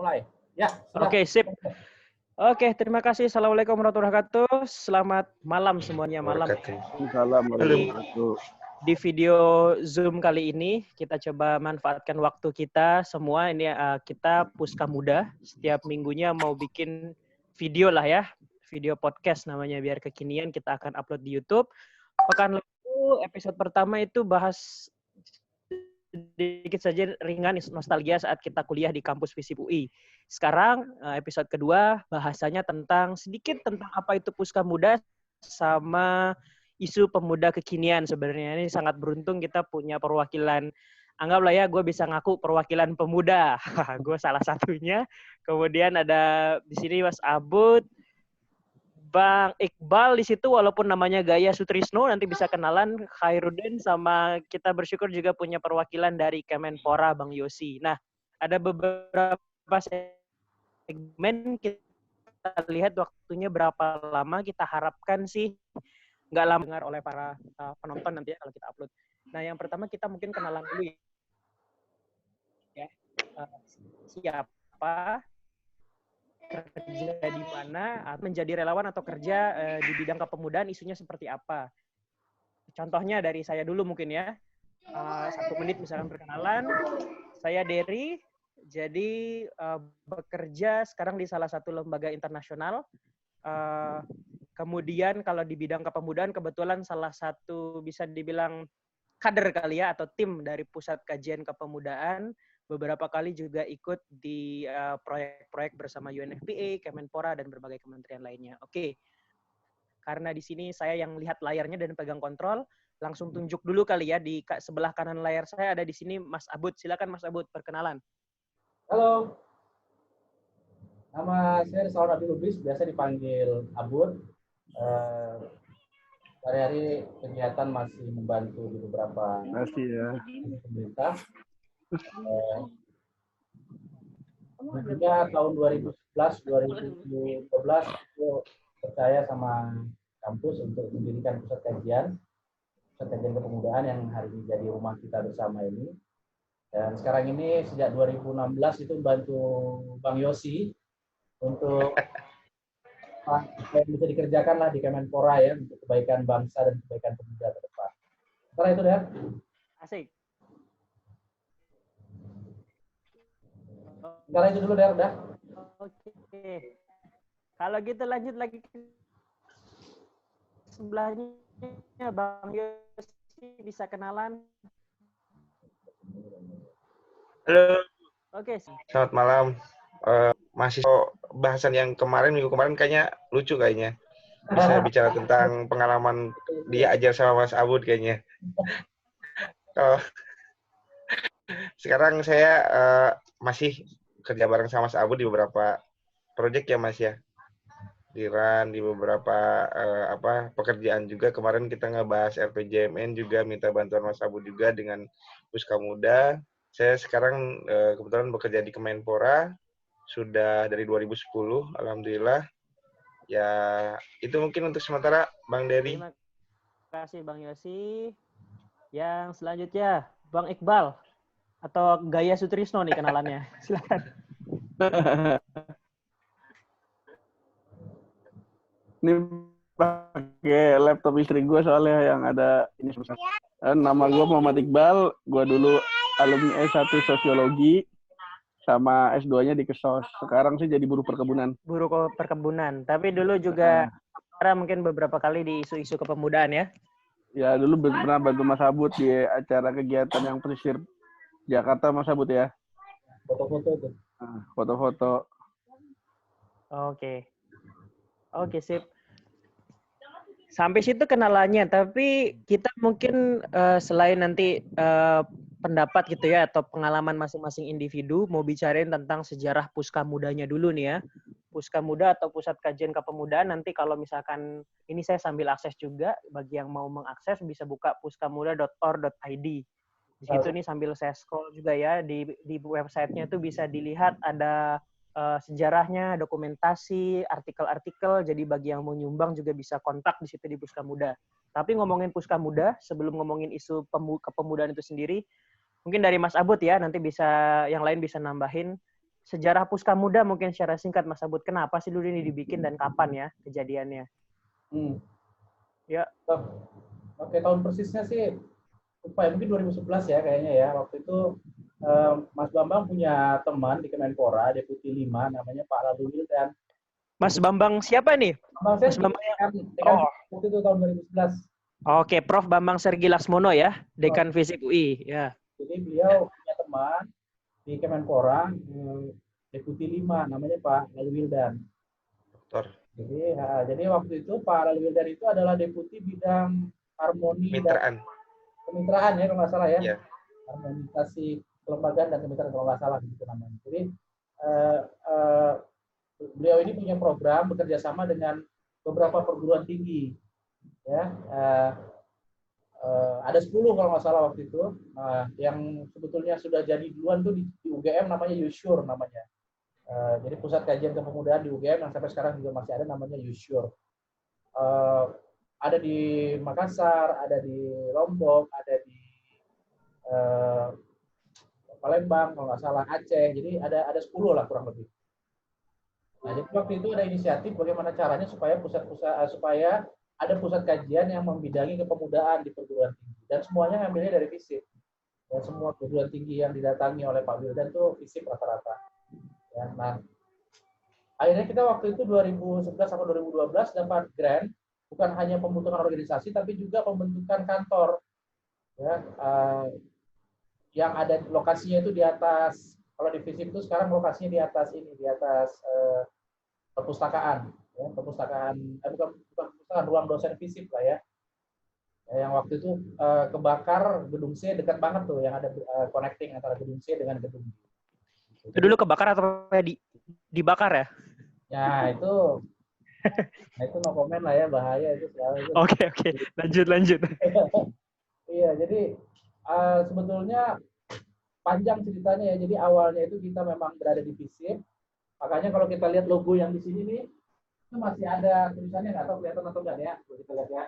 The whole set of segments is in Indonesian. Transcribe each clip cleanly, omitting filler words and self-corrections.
mulai. Ya, sudah. Oke, sip. Oke, terima kasih. Assalamualaikum warahmatullahi wabarakatuh. Selamat malam semuanya. Malam. Di video Zoom kali ini, kita coba manfaatkan waktu kita semua. Ini kita Puska Muda. Setiap minggunya mau bikin video lah ya. Video podcast namanya, biar kekinian. Kita akan upload di YouTube. Pekan lalu, episode pertama itu bahas sedikit saja ringan nostalgia saat kita kuliah di kampus FISIP UI. Sekarang episode kedua bahasanya sedikit tentang apa itu Puska Muda sama isu pemuda kekinian. Sebenarnya ini sangat beruntung kita punya perwakilan. Anggaplah ya, gue bisa ngaku perwakilan pemuda. Gue salah satunya. Kemudian ada di sini Mas Abud, Bang Iqbal di situ, walaupun namanya Gaya Sutrisno, nanti bisa kenalan. Khairuddin, sama kita bersyukur juga punya perwakilan dari Kemenpora, Bang Yosi. Nah, ada beberapa segmen, kita lihat waktunya berapa lama, kita harapkan sih nggak lama dengar oleh para penonton nanti ya kalau kita upload. Nah, yang pertama kita mungkin kenalan dulu ya. Siapa, kerja di mana, menjadi relawan atau kerja di bidang kepemudaan, isunya seperti apa. Contohnya dari saya dulu mungkin ya. 1 menit misalkan perkenalan. Saya Dery, jadi bekerja sekarang di salah satu lembaga internasional. Kemudian kalau di bidang kepemudaan, kebetulan salah satu bisa dibilang kader kali ya, atau tim dari Pusat Kajian Kepemudaan. Beberapa kali juga ikut di proyek-proyek bersama UNFPA, Kemenpora, dan berbagai kementerian lainnya. Oke, karena di sini saya yang lihat layarnya dan pegang kontrol, langsung tunjuk dulu kali ya. Di sebelah kanan layar saya ada di sini Mas Abud. Silakan Mas Abud, perkenalan. Halo, nama saya Rizal Abdi Lubis, biasa dipanggil Abud. Hari-hari kegiatan masih membantu di beberapa pemerintah. Tentunya tahun 2011-2012 itu percaya sama kampus untuk mendirikan pusat kajian kepemudaan yang hari ini jadi rumah kita bersama ini. Dan sekarang ini sejak 2016 itu bantu Bang Yosi untuk apa yang bisa dikerjakan lah di Kemenpora ya, untuk kebaikan bangsa dan kebaikan pemuda ke depan. Setelah itu ya. Asik. Sekarang itu dulu udah. Oke. Kalau gitu lanjut lagi ke sebelahnya, Bang Yosi, bisa kenalan. Halo. Oke. Selamat malam. Masih bahasan yang minggu kemarin kayaknya lucu kayaknya. Bisa bicara tentang pengalaman dia ajar sama Mas Abud kayaknya. Sekarang saya masih kerja bareng sama Mas Abud di beberapa proyek ya Mas ya. Di beberapa pekerjaan juga. Kemarin kita ngebahas RPJMN juga, minta bantuan Mas Abud juga dengan Puska Muda. Saya sekarang kebetulan bekerja di Kemenpora sudah dari 2010, alhamdulillah. Ya, itu mungkin untuk sementara, Bang Dery. Terima kasih Bang Yosi. Yang selanjutnya Bang Iqbal atau Gaya Sutrisno nih kenalannya. Silakan. Ini pakai laptop istri gue soalnya yang ada ini susah. Nama gue Muhammad Iqbal, gue dulu alumni S1 Sosiologi sama S2-nya di Kesos. Sekarang sih jadi buruh perkebunan. Buruh perkebunan, tapi dulu juga mungkin beberapa kali di isu-isu kepemudaan ya? Ya, dulu pernah bantu Mas Abud di acara kegiatan yang pesisir Jakarta, Mas Abud ya. Foto-foto itu. Foto-foto. Oke, sip. Sampai situ kenalannya, tapi kita mungkin selain nanti pendapat gitu ya, atau pengalaman masing-masing individu, mau bicarain tentang sejarah Puska Mudanya dulu nih ya. Puska Muda atau Pusat Kajian Kepemudaan, nanti kalau misalkan, ini saya sambil akses juga, bagi yang mau mengakses bisa buka puskamuda.or.id. Di situ nih sambil saya scroll juga ya, di websitenya itu bisa dilihat ada sejarahnya, dokumentasi, artikel-artikel. Jadi bagi yang mau nyumbang juga bisa kontak di situ di Puska Muda. Tapi ngomongin Puska Muda, sebelum ngomongin isu kepemudaan itu sendiri, mungkin dari Mas Abud ya, nanti bisa yang lain bisa nambahin. sejarah Puska Muda mungkin secara singkat Mas Abud. Kenapa sih dulu ini dibikin dan kapan ya kejadiannya? Ya. Oke, tahun persisnya sih lupa ya, mungkin 2011 ya kayaknya ya. Waktu itu Mas Bambang punya teman di Kemenpora, Deputi 5, namanya Pak Lalu Wildan. Mas Bambang siapa nih? Mas Bambang waktu itu tahun 2011. Oke, Prof. Bambang Sergi Lasmono ya, Dekan Fisip UI. Ya. Jadi beliau punya teman di Kemenpora, Deputi 5, namanya Pak Lalu Wildan. Dokter. Jadi waktu itu Pak Lalu Wildan itu adalah Deputi bidang harmoni dan kemitraan ya kalau nggak salah ya. Yeah. Harmonisasi kelembagaan dan kemitraan kalau nggak salah gitu namanya. Jadi beliau ini punya program bekerja sama dengan beberapa perguruan tinggi. Ya, ada 10 kalau nggak salah waktu itu. Yang sebetulnya sudah jadi duluan tuh di UGM namanya Yusur namanya. Jadi pusat kajian kepemudaan di UGM yang sampai sekarang juga masih ada namanya Yusur. Ada di Makassar, ada di Lombok, ada di Palembang kalau nggak salah, Aceh. Jadi ada 10 lah kurang lebih. Nah, jadi waktu itu ada inisiatif bagaimana caranya supaya supaya ada pusat kajian yang membidangi kepemudaan di perguruan tinggi, dan semuanya ngambilnya dari FISIP. Dan semua perguruan tinggi yang didatangi oleh Pak Wildan itu FISIP rata-rata. Ya, nah, akhirnya kita waktu itu 2011 sampai 2012 dapat grant, bukan hanya pembentukan organisasi, tapi juga pembentukan kantor. Ya, yang ada lokasinya itu di atas, kalau di FISIP itu sekarang lokasinya di atas ini, di atas perpustakaan. Ya, perpustakaan, bukan perpustakaan, ruang dosen FISIP lah ya. Yang waktu itu kebakar gedung C, dekat banget tuh, yang ada connecting antara gedung C dengan gedung D. Itu dulu kebakar atau dibakar ya? Ya itu no comment lah ya, bahaya itu. Oke. Lanjut. Iya, jadi sebetulnya panjang ceritanya ya. Jadi awalnya itu kita memang berada di FISIP. Makanya kalau kita lihat logo yang di sini nih, itu masih ada tulisannya, nggak tahu kelihatan atau enggak ya. Kita lihat ya.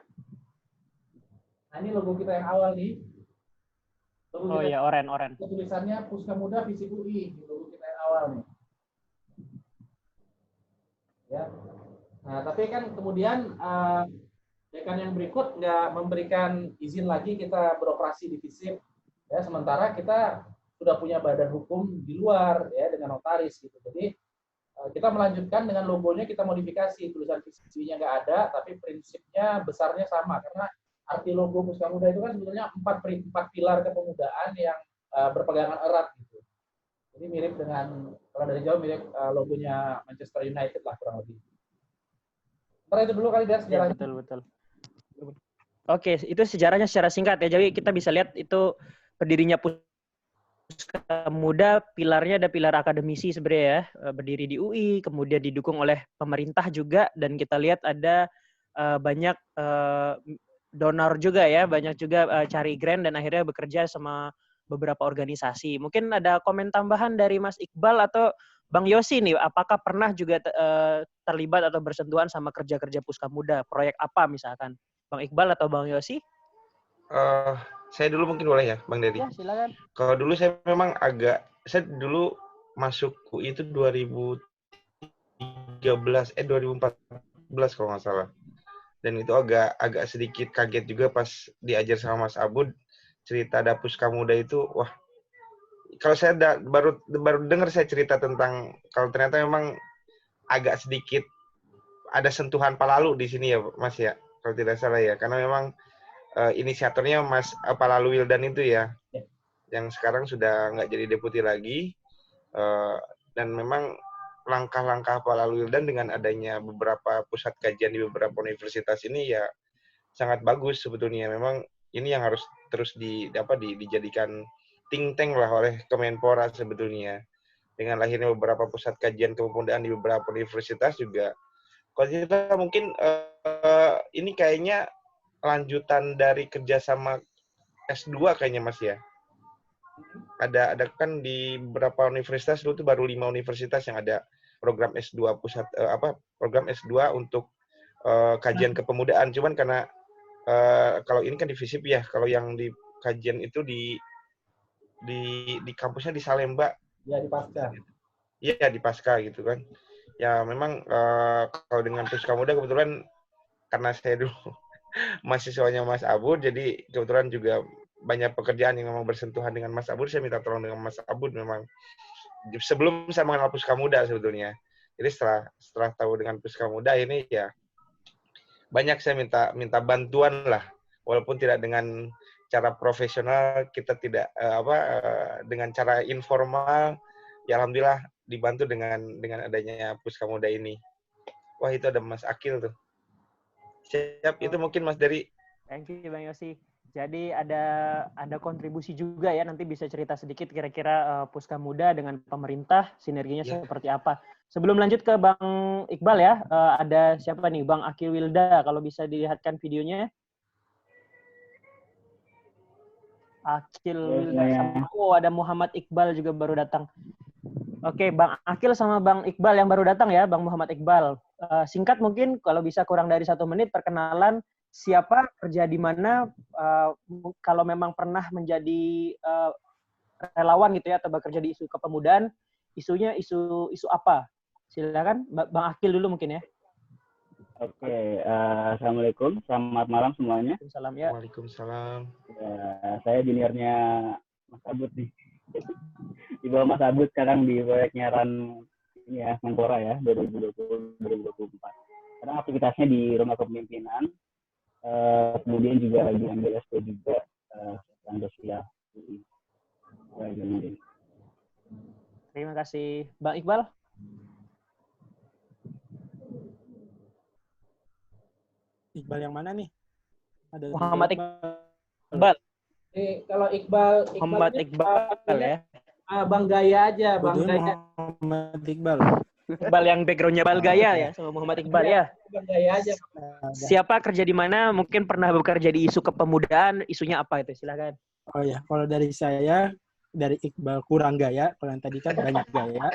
Nah, ini logo kita yang awal nih. Iya, oren. Tulisannya Puska Muda Fisip UI, logo kita yang awal nih. Ya. Nah, tapi kan kemudian dekan yang berikut nggak memberikan izin lagi kita beroperasi di FISIP. Ya, sementara kita sudah punya badan hukum di luar ya dengan notaris gitu. Jadi kita melanjutkan dengan logonya kita modifikasi, tulisan FISIP-nya nggak ada, tapi prinsipnya besarnya sama karena arti logo Puska Muda itu kan sebetulnya 4 pilar kepemudaan yang berpegangan erat gitu. Jadi mirip dengan, kalau dari jauh mirip logonya Manchester United lah kurang lebih. Itu dulu kali dia sejarahnya. Ya, betul. Oke, itu sejarahnya secara singkat ya. Jadi kita bisa lihat itu berdirinya Puska Muda, pilarnya ada pilar akademisi sebenarnya ya, berdiri di UI, kemudian didukung oleh pemerintah juga, dan kita lihat ada banyak donor juga ya, banyak juga cari grant dan akhirnya bekerja sama beberapa organisasi. Mungkin ada komen tambahan dari Mas Iqbal atau Bang Yosi nih, apakah pernah juga terlibat atau bersentuhan sama kerja-kerja Puska Muda? Proyek apa misalkan? Bang Iqbal atau Bang Yosi? Saya dulu mungkin boleh ya, Bang Dedi? Ya, silakan. Kalau dulu saya memang saya dulu masuk UI itu 2014 kalau nggak salah. Dan itu agak sedikit kaget juga pas diajar sama Mas Abud cerita ada Puska Muda itu. Wah, kalau saya baru dengar saya cerita tentang, kalau ternyata memang agak sedikit ada sentuhan Palalu di sini ya Mas ya, kalau tidak salah ya, karena memang inisiatornya Mas Palalu Wildan itu ya, yang sekarang sudah nggak jadi deputi lagi, dan memang langkah-langkah Pak Lalu Wildan dengan adanya beberapa pusat kajian di beberapa universitas ini ya sangat bagus sebetulnya. Memang ini yang harus terus dijadikan think tank lah oleh Kemenpora sebetulnya. Dengan lahirnya beberapa pusat kajian kepemudaan di beberapa universitas juga. Kalau kita mungkin ini kayaknya lanjutan dari kerjasama S2 kayaknya Mas ya. Ada kan di beberapa universitas dulu tuh baru 5 universitas yang ada program S2 program S2 untuk kajian kepemudaan. Cuman karena kalau ini kan di FISIP ya, kalau yang di kajian itu di kampusnya di Salemba. Ya, di Pasca. Iya, di Pasca gitu kan. Ya memang kalau dengan Puska Muda kebetulan karena saya dulu mahasiswanya Mas Abud, jadi kebetulan juga banyak pekerjaan yang memang bersentuhan dengan Mas Abud, saya minta tolong dengan Mas Abud memang sebelum saya mengenal Puska Muda sebetulnya. Jadi setelah tahu dengan Puska Muda ini ya banyak saya minta bantuan lah, walaupun tidak dengan cara profesional, kita tidak dengan cara informal, ya alhamdulillah dibantu dengan adanya Puska Muda ini. Wah, itu ada Mas Akil tuh. Siap, itu mungkin Mas dari. Thank you Bang Yosi. Jadi ada kontribusi juga ya, nanti bisa cerita sedikit kira-kira Puska Muda dengan pemerintah sinerginya seperti apa. Sebelum lanjut ke Bang Iqbal ya, ada siapa nih? Bang Akil Wilda, kalau bisa dilihatkan videonya. Akil Wilda. Oh, ada Muhammad Iqbal juga baru datang. Oke, Bang Akil sama Bang Iqbal yang baru datang ya, Bang Muhammad Iqbal. Singkat mungkin, kalau bisa kurang dari 1 menit, perkenalan siapa, kerja di mana, kalau memang pernah menjadi relawan gitu ya, atau bekerja di isu kepemudaan, isunya isu apa? Silakan, Bang Akil dulu mungkin ya. Oke, Assalamualaikum, selamat malam semuanya. Waalaikumsalam ya. Waalaikumsalam. Saya juniornya Mas Abud nih. Di bawah Mas Abud sekarang di proyek nyiaran ya Menpora ya 2020-2024. Sekarang aktivitasnya di Rumah Kepemimpinan, kemudian juga lagi ambil S2 juga sosial. Terima kasih, Bang Iqbal. Iqbal yang mana nih? Ada Muhammad Iqbal. Kalau Iqbal Muhammad Iqbal ya. Bang Gaya aja, Bang Gaya. Muhammad Iqbal. Iqbal yang backgroundnya Bal Gaya ya, sama Muhammad Iqbal ya. Bang Gaya aja. Siapa, kerja di mana, mungkin pernah bekerja di isu kepemudaan, isunya apa itu, silakan. Oh ya, kalau dari saya, dari Iqbal kurang gaya, kalau yang tadi kan banyak gaya.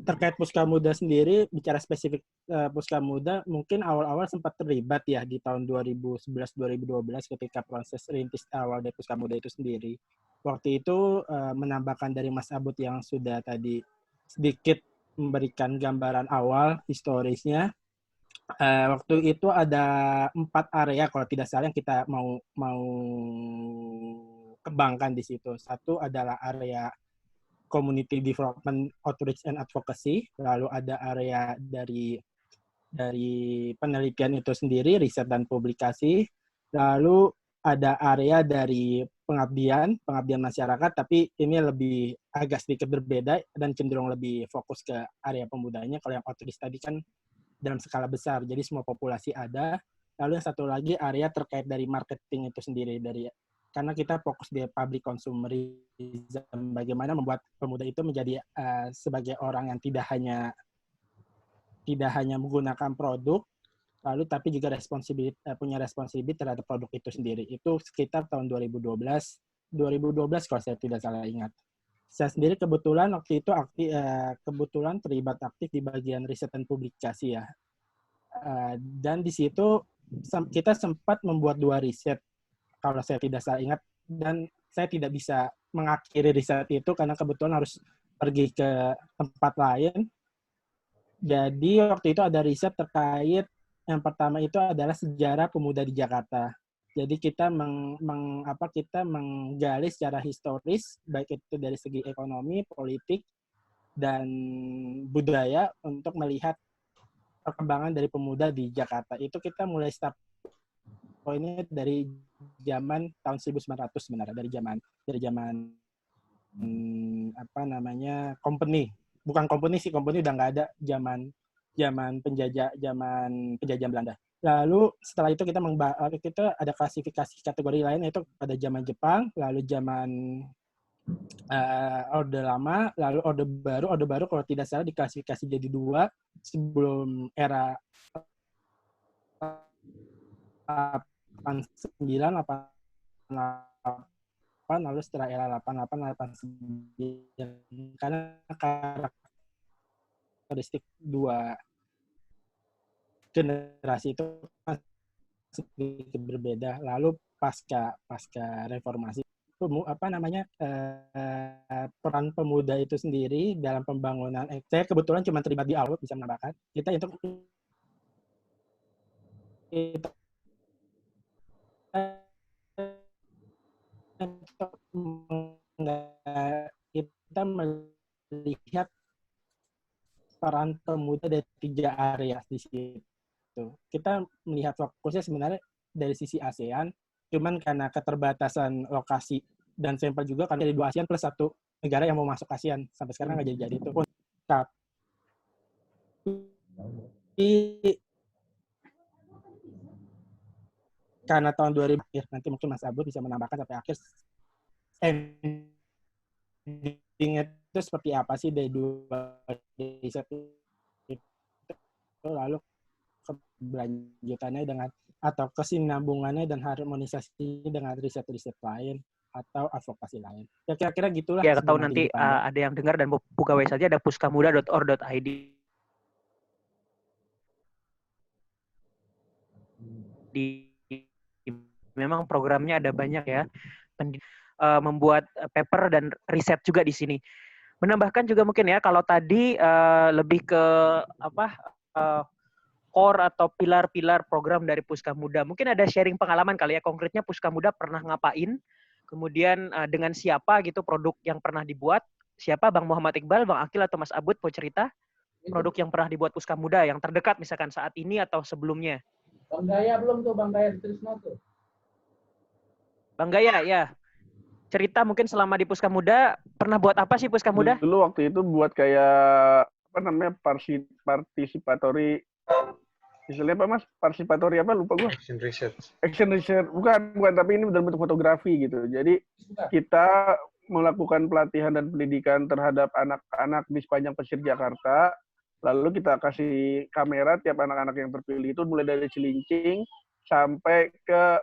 Terkait Puska Muda sendiri, bicara spesifik Puska Muda, mungkin awal-awal sempat terlibat ya di tahun 2011-2012 ketika proses rintis awal dari Puska Muda itu sendiri. Waktu itu menambahkan dari Mas Abud yang sudah tadi sedikit memberikan gambaran awal historisnya. Waktu itu ada 4 area kalau tidak salah yang kita mau kembangkan di situ. Satu adalah area Community Development Outreach and Advocacy, lalu ada area dari penelitian itu sendiri, riset dan publikasi, lalu ada area dari pengabdian masyarakat, tapi ini lebih agak sedikit berbeda dan cenderung lebih fokus ke area pemudanya. Kalau yang outreach tadi kan dalam skala besar, jadi semua populasi ada. Lalu yang satu lagi area terkait dari marketing itu sendiri, karena kita fokus di public consumerism, bagaimana membuat pemuda itu menjadi sebagai orang yang tidak hanya menggunakan produk, lalu tapi juga punya responsibility terhadap produk itu sendiri. Itu sekitar tahun 2012 kalau saya tidak salah ingat. Saya sendiri kebetulan waktu itu terlibat aktif di bagian riset dan publikasi ya. Dan di situ kita sempat membuat 2 riset kalau saya tidak salah ingat, dan saya tidak bisa mengakhiri riset itu karena kebetulan harus pergi ke tempat lain. Jadi waktu itu ada riset terkait, yang pertama itu adalah sejarah pemuda di Jakarta. Jadi kita kita menggali secara historis, baik itu dari segi ekonomi, politik, dan budaya untuk melihat perkembangan dari pemuda di Jakarta. Itu kita mulai start poinnya dari zaman tahun 1900 sebenarnya, dari zaman company. Bukan company sih, company udah nggak ada, zaman penjajah Belanda. Lalu setelah itu kita ada klasifikasi kategori lain, yaitu pada zaman Jepang, lalu zaman Orde Lama, lalu Orde Baru. Orde Baru kalau tidak salah diklasifikasi jadi 2 sebelum era 89, 88, lalu setelah era 88, 89. Karena karakteristik 2 generasi itu sedikit berbeda. Lalu pasca reformasi peran pemuda itu sendiri dalam pembangunan. Saya kebetulan cuma terlibat di awal, bisa menambahkan. Kita melihat peran pemuda dari 3 area di situ. Kita melihat fokusnya sebenarnya dari sisi ASEAN, cuman karena keterbatasan lokasi dan sampel juga karena dari 2 ASEAN plus 1 negara yang mau masuk ASEAN. Sampai sekarang nggak jadi-jadi itu. Tapi karena tahun 2000, nanti mungkin Mas Abu bisa menambahkan sampai akhir, ending itu seperti apa sih dari 2 riset itu, lalu keberlanjutannya dengan atau kesinambungannya dan harmonisasi dengan riset-riset lain atau advokasi lain. Ya kira-kira gitulah. Ya, tahu nanti ada yang dengar dan buka website saja, ada puskamuda.or.id. Memang programnya ada banyak ya, membuat paper dan riset juga di sini. Menambahkan juga mungkin ya, kalau tadi lebih ke core atau pilar-pilar program dari Puskamuda. Mungkin ada sharing pengalaman kali ya, konkretnya Puskamuda pernah ngapain, kemudian dengan siapa gitu produk yang pernah dibuat, siapa Bang Muhammad Iqbal, Bang Akil atau Mas Abud mau cerita produk yang pernah dibuat Puskamuda yang terdekat misalkan saat ini atau sebelumnya. Bang Gaya belum tuh, Bang Gaya Trisno tuh. Bang Gaya, ya. Cerita mungkin selama di Puskamuda, pernah buat apa sih Puskamuda? Dulu waktu itu buat kayak, participatory, istilahnya apa Mas? Participatory apa? Lupa gue. Action research. Action research. Bukan, tapi ini dalam bentuk fotografi gitu. Jadi kita melakukan pelatihan dan pendidikan terhadap anak-anak di sepanjang pesisir Jakarta. Lalu kita kasih kamera tiap anak-anak yang terpilih itu mulai dari Cilincing sampai ke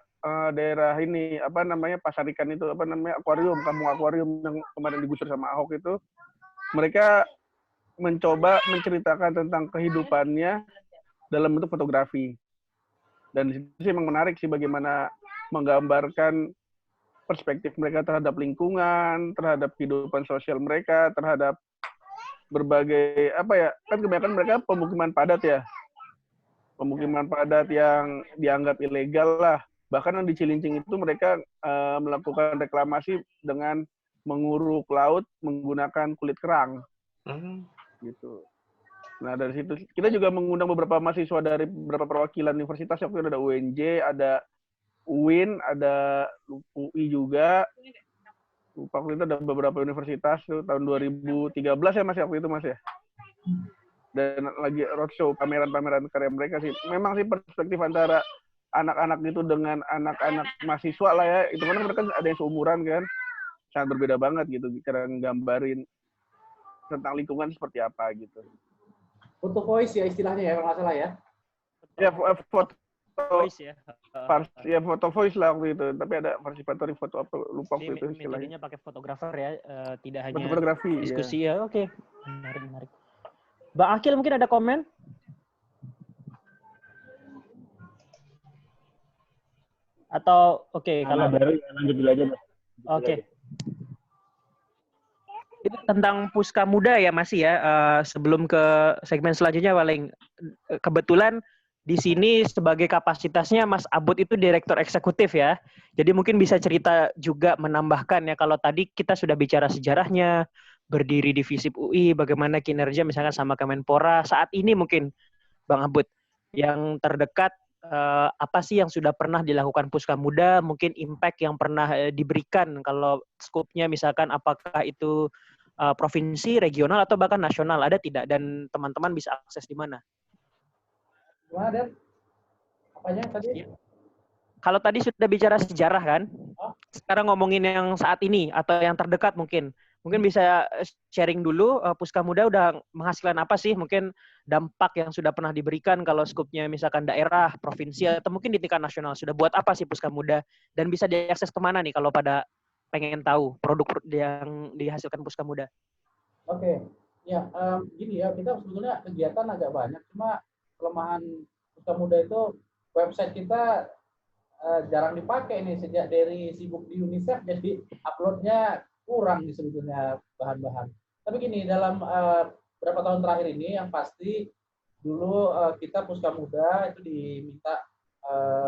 daerah ini pasar ikan itu akuarium, kampung akuarium yang kemarin digusur sama Ahok itu. Mereka mencoba menceritakan tentang kehidupannya dalam bentuk fotografi. Dan di situ sih memang menarik sih bagaimana menggambarkan perspektif mereka terhadap lingkungan, terhadap kehidupan sosial mereka, terhadap berbagai kan kebanyakan mereka pemukiman padat ya. Pemukiman padat yang dianggap ilegal lah. Bahkan yang di Cilincing itu mereka melakukan reklamasi dengan menguruk laut menggunakan kulit kerang. Gitu. Nah, dari situ kita juga mengundang beberapa mahasiswa dari beberapa perwakilan universitas. Waktu itu ada UNJ, ada UIN, ada UI juga. Waktu itu ada beberapa universitas tuh, tahun 2013 ya Mas, waktu itu Mas ya. Dan lagi roadshow, pameran-pameran karya mereka sih. Memang sih perspektif antara anak-anak itu dengan anak-anak mahasiswa lah ya. Itu kan mereka ada yang seumuran kan. Sangat berbeda banget gitu. Cara nggambarin tentang lingkungan seperti apa gitu. Foto voice ya istilahnya ya, kalau nggak salah ya. Ya, foto voice ya. Foto voice lah waktu itu. Tapi ada participatory foto apa, lupa waktu itu istilahnya. Metodenya pakai fotografer ya, tidak hanya fotografi, diskusi ya. Oke. Menarik. Bang Akil mungkin ada komen? Atau kalau baru lanjut dulu aja Mas. Oke. Itu tentang Puskamuda ya masih ya. Sebelum ke segmen selanjutnya paling kebetulan di sini sebagai kapasitasnya Mas Abud itu direktur eksekutif ya. Jadi mungkin bisa cerita juga menambahkan ya, kalau tadi kita sudah bicara sejarahnya, berdiri di FISIP UI, bagaimana kinerja misalkan sama Kemenpora. Saat ini mungkin Bang Abud yang terdekat, apa sih yang sudah pernah dilakukan Puskamuda, mungkin impact yang pernah diberikan, kalau skupnya misalkan apakah itu provinsi, regional, atau bahkan nasional, ada tidak? Dan teman-teman bisa akses di mana? Gimana, Dan? Apanya tadi? Kalau tadi sudah bicara sejarah kan, sekarang ngomongin yang saat ini atau yang terdekat mungkin. Mungkin bisa sharing dulu, Puskamuda udah menghasilkan apa sih? Mungkin dampak yang sudah pernah diberikan kalau skupnya misalkan daerah, provinsi, atau mungkin di tingkat nasional. Sudah buat apa sih Puskamuda? Dan bisa diakses kemana nih kalau pada pengen tahu produk yang dihasilkan Puskamuda? Oke. Ya, gini ya, kita sebetulnya kegiatan agak banyak. Cuma kelemahan Puskamuda itu website kita jarang dipakai nih sejak dari sibuk di UNICEF, jadi uploadnya kurang nih sebetulnya bahan-bahan. Tapi gini, dalam beberapa tahun terakhir ini yang pasti dulu kita Puska Muda itu diminta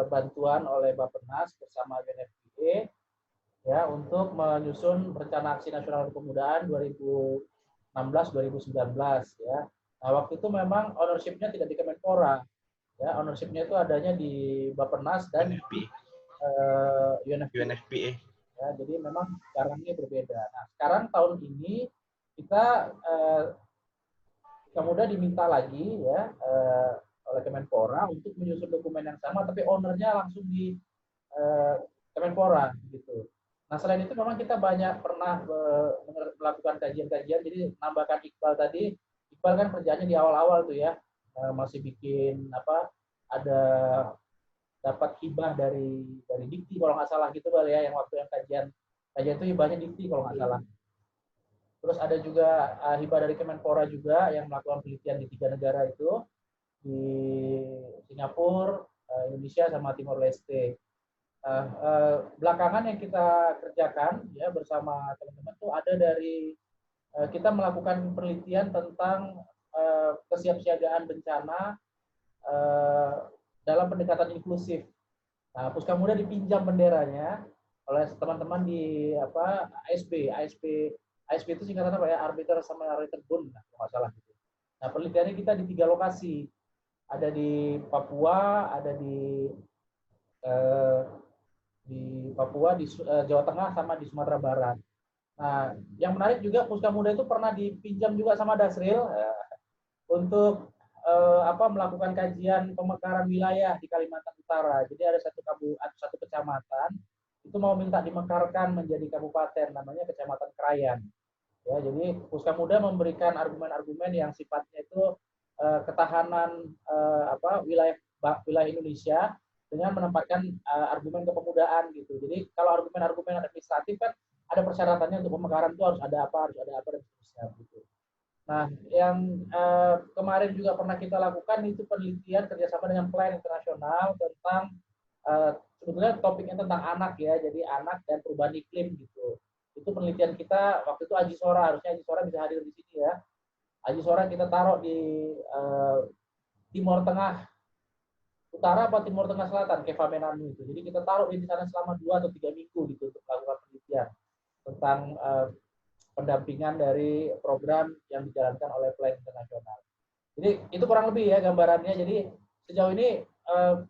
bantuan oleh Bappenas bersama UNFPA ya untuk menyusun rencana aksi nasional kepemudaan 2016-2019 ya. Nah, waktu itu memang ownership-nya tidak di Kemenpora. Ya, ownership-nya itu adanya di Bappenas dan UNFPA. Ya, jadi memang sekarangnya berbeda. Nah, sekarang tahun ini kita kemudian diminta lagi ya oleh Kemenpora untuk menyusun dokumen yang sama, tapi ownernya langsung di Kemenpora gitu. Nah, selain itu memang kita banyak pernah melakukan kajian-kajian. Jadi nambahkan Iqbal tadi, Iqbal kan kerjanya di awal-awal tuh ya, masih bikin apa? Ada dapat hibah dari Dikti kalau nggak salah gitu Bal ya, yang waktu yang kajian itu hibahnya Dikti kalau nggak salah. Terus ada juga hibah dari Kemenpora juga yang melakukan penelitian di 3 negara itu, di Singapura, Indonesia sama Timor Leste. Belakangan yang kita kerjakan ya bersama teman-teman tuh ada dari kita melakukan penelitian tentang kesiapsiagaan bencana dalam pendekatan inklusif. Nah, Puska Muda dipinjam benderanya oleh teman-teman di ASB itu singkatan apa ya? Arbiter sama Writer Bund, kalau nggak salah gitu. Nah, penelitiannya kita di 3 lokasi. Ada di Papua, ada di Papua, di Jawa Tengah, sama di Sumatera Barat. Nah, yang menarik juga Puska Muda itu pernah dipinjam juga sama Dasril untuk melakukan kajian pemekaran wilayah di Kalimantan Utara. Jadi ada satu kecamatan itu mau minta dimekarkan menjadi kabupaten, namanya Kecamatan Krayan. Ya, jadi Puska Muda memberikan argumen-argumen yang sifatnya itu ketahanan wilayah Indonesia dengan menempatkan argumen kepemudaan gitu. Jadi kalau argumen-argumen administratif kan ada persyaratannya untuk pemekaran itu harus ada apa dan seterusnya gitu. Nah, yang kemarin juga pernah kita lakukan itu penelitian kerjasama dengan Plan Internasional tentang sebetulnya topiknya tentang anak ya, jadi anak dan perubahan iklim gitu. Itu penelitian kita waktu itu Aji Sora, harusnya Aji Sora bisa hadir di sini ya. Aji Sora kita taruh di Timur Tengah Utara apa Timur Tengah Selatan, Keva Menanu itu. Jadi kita taruh di sana selama 2 atau 3 minggu gitu untuk melakukan penelitian tentang pendampingan dari program yang dijalankan oleh Plan Internasional. Jadi itu kurang lebih ya gambarannya. Jadi sejauh ini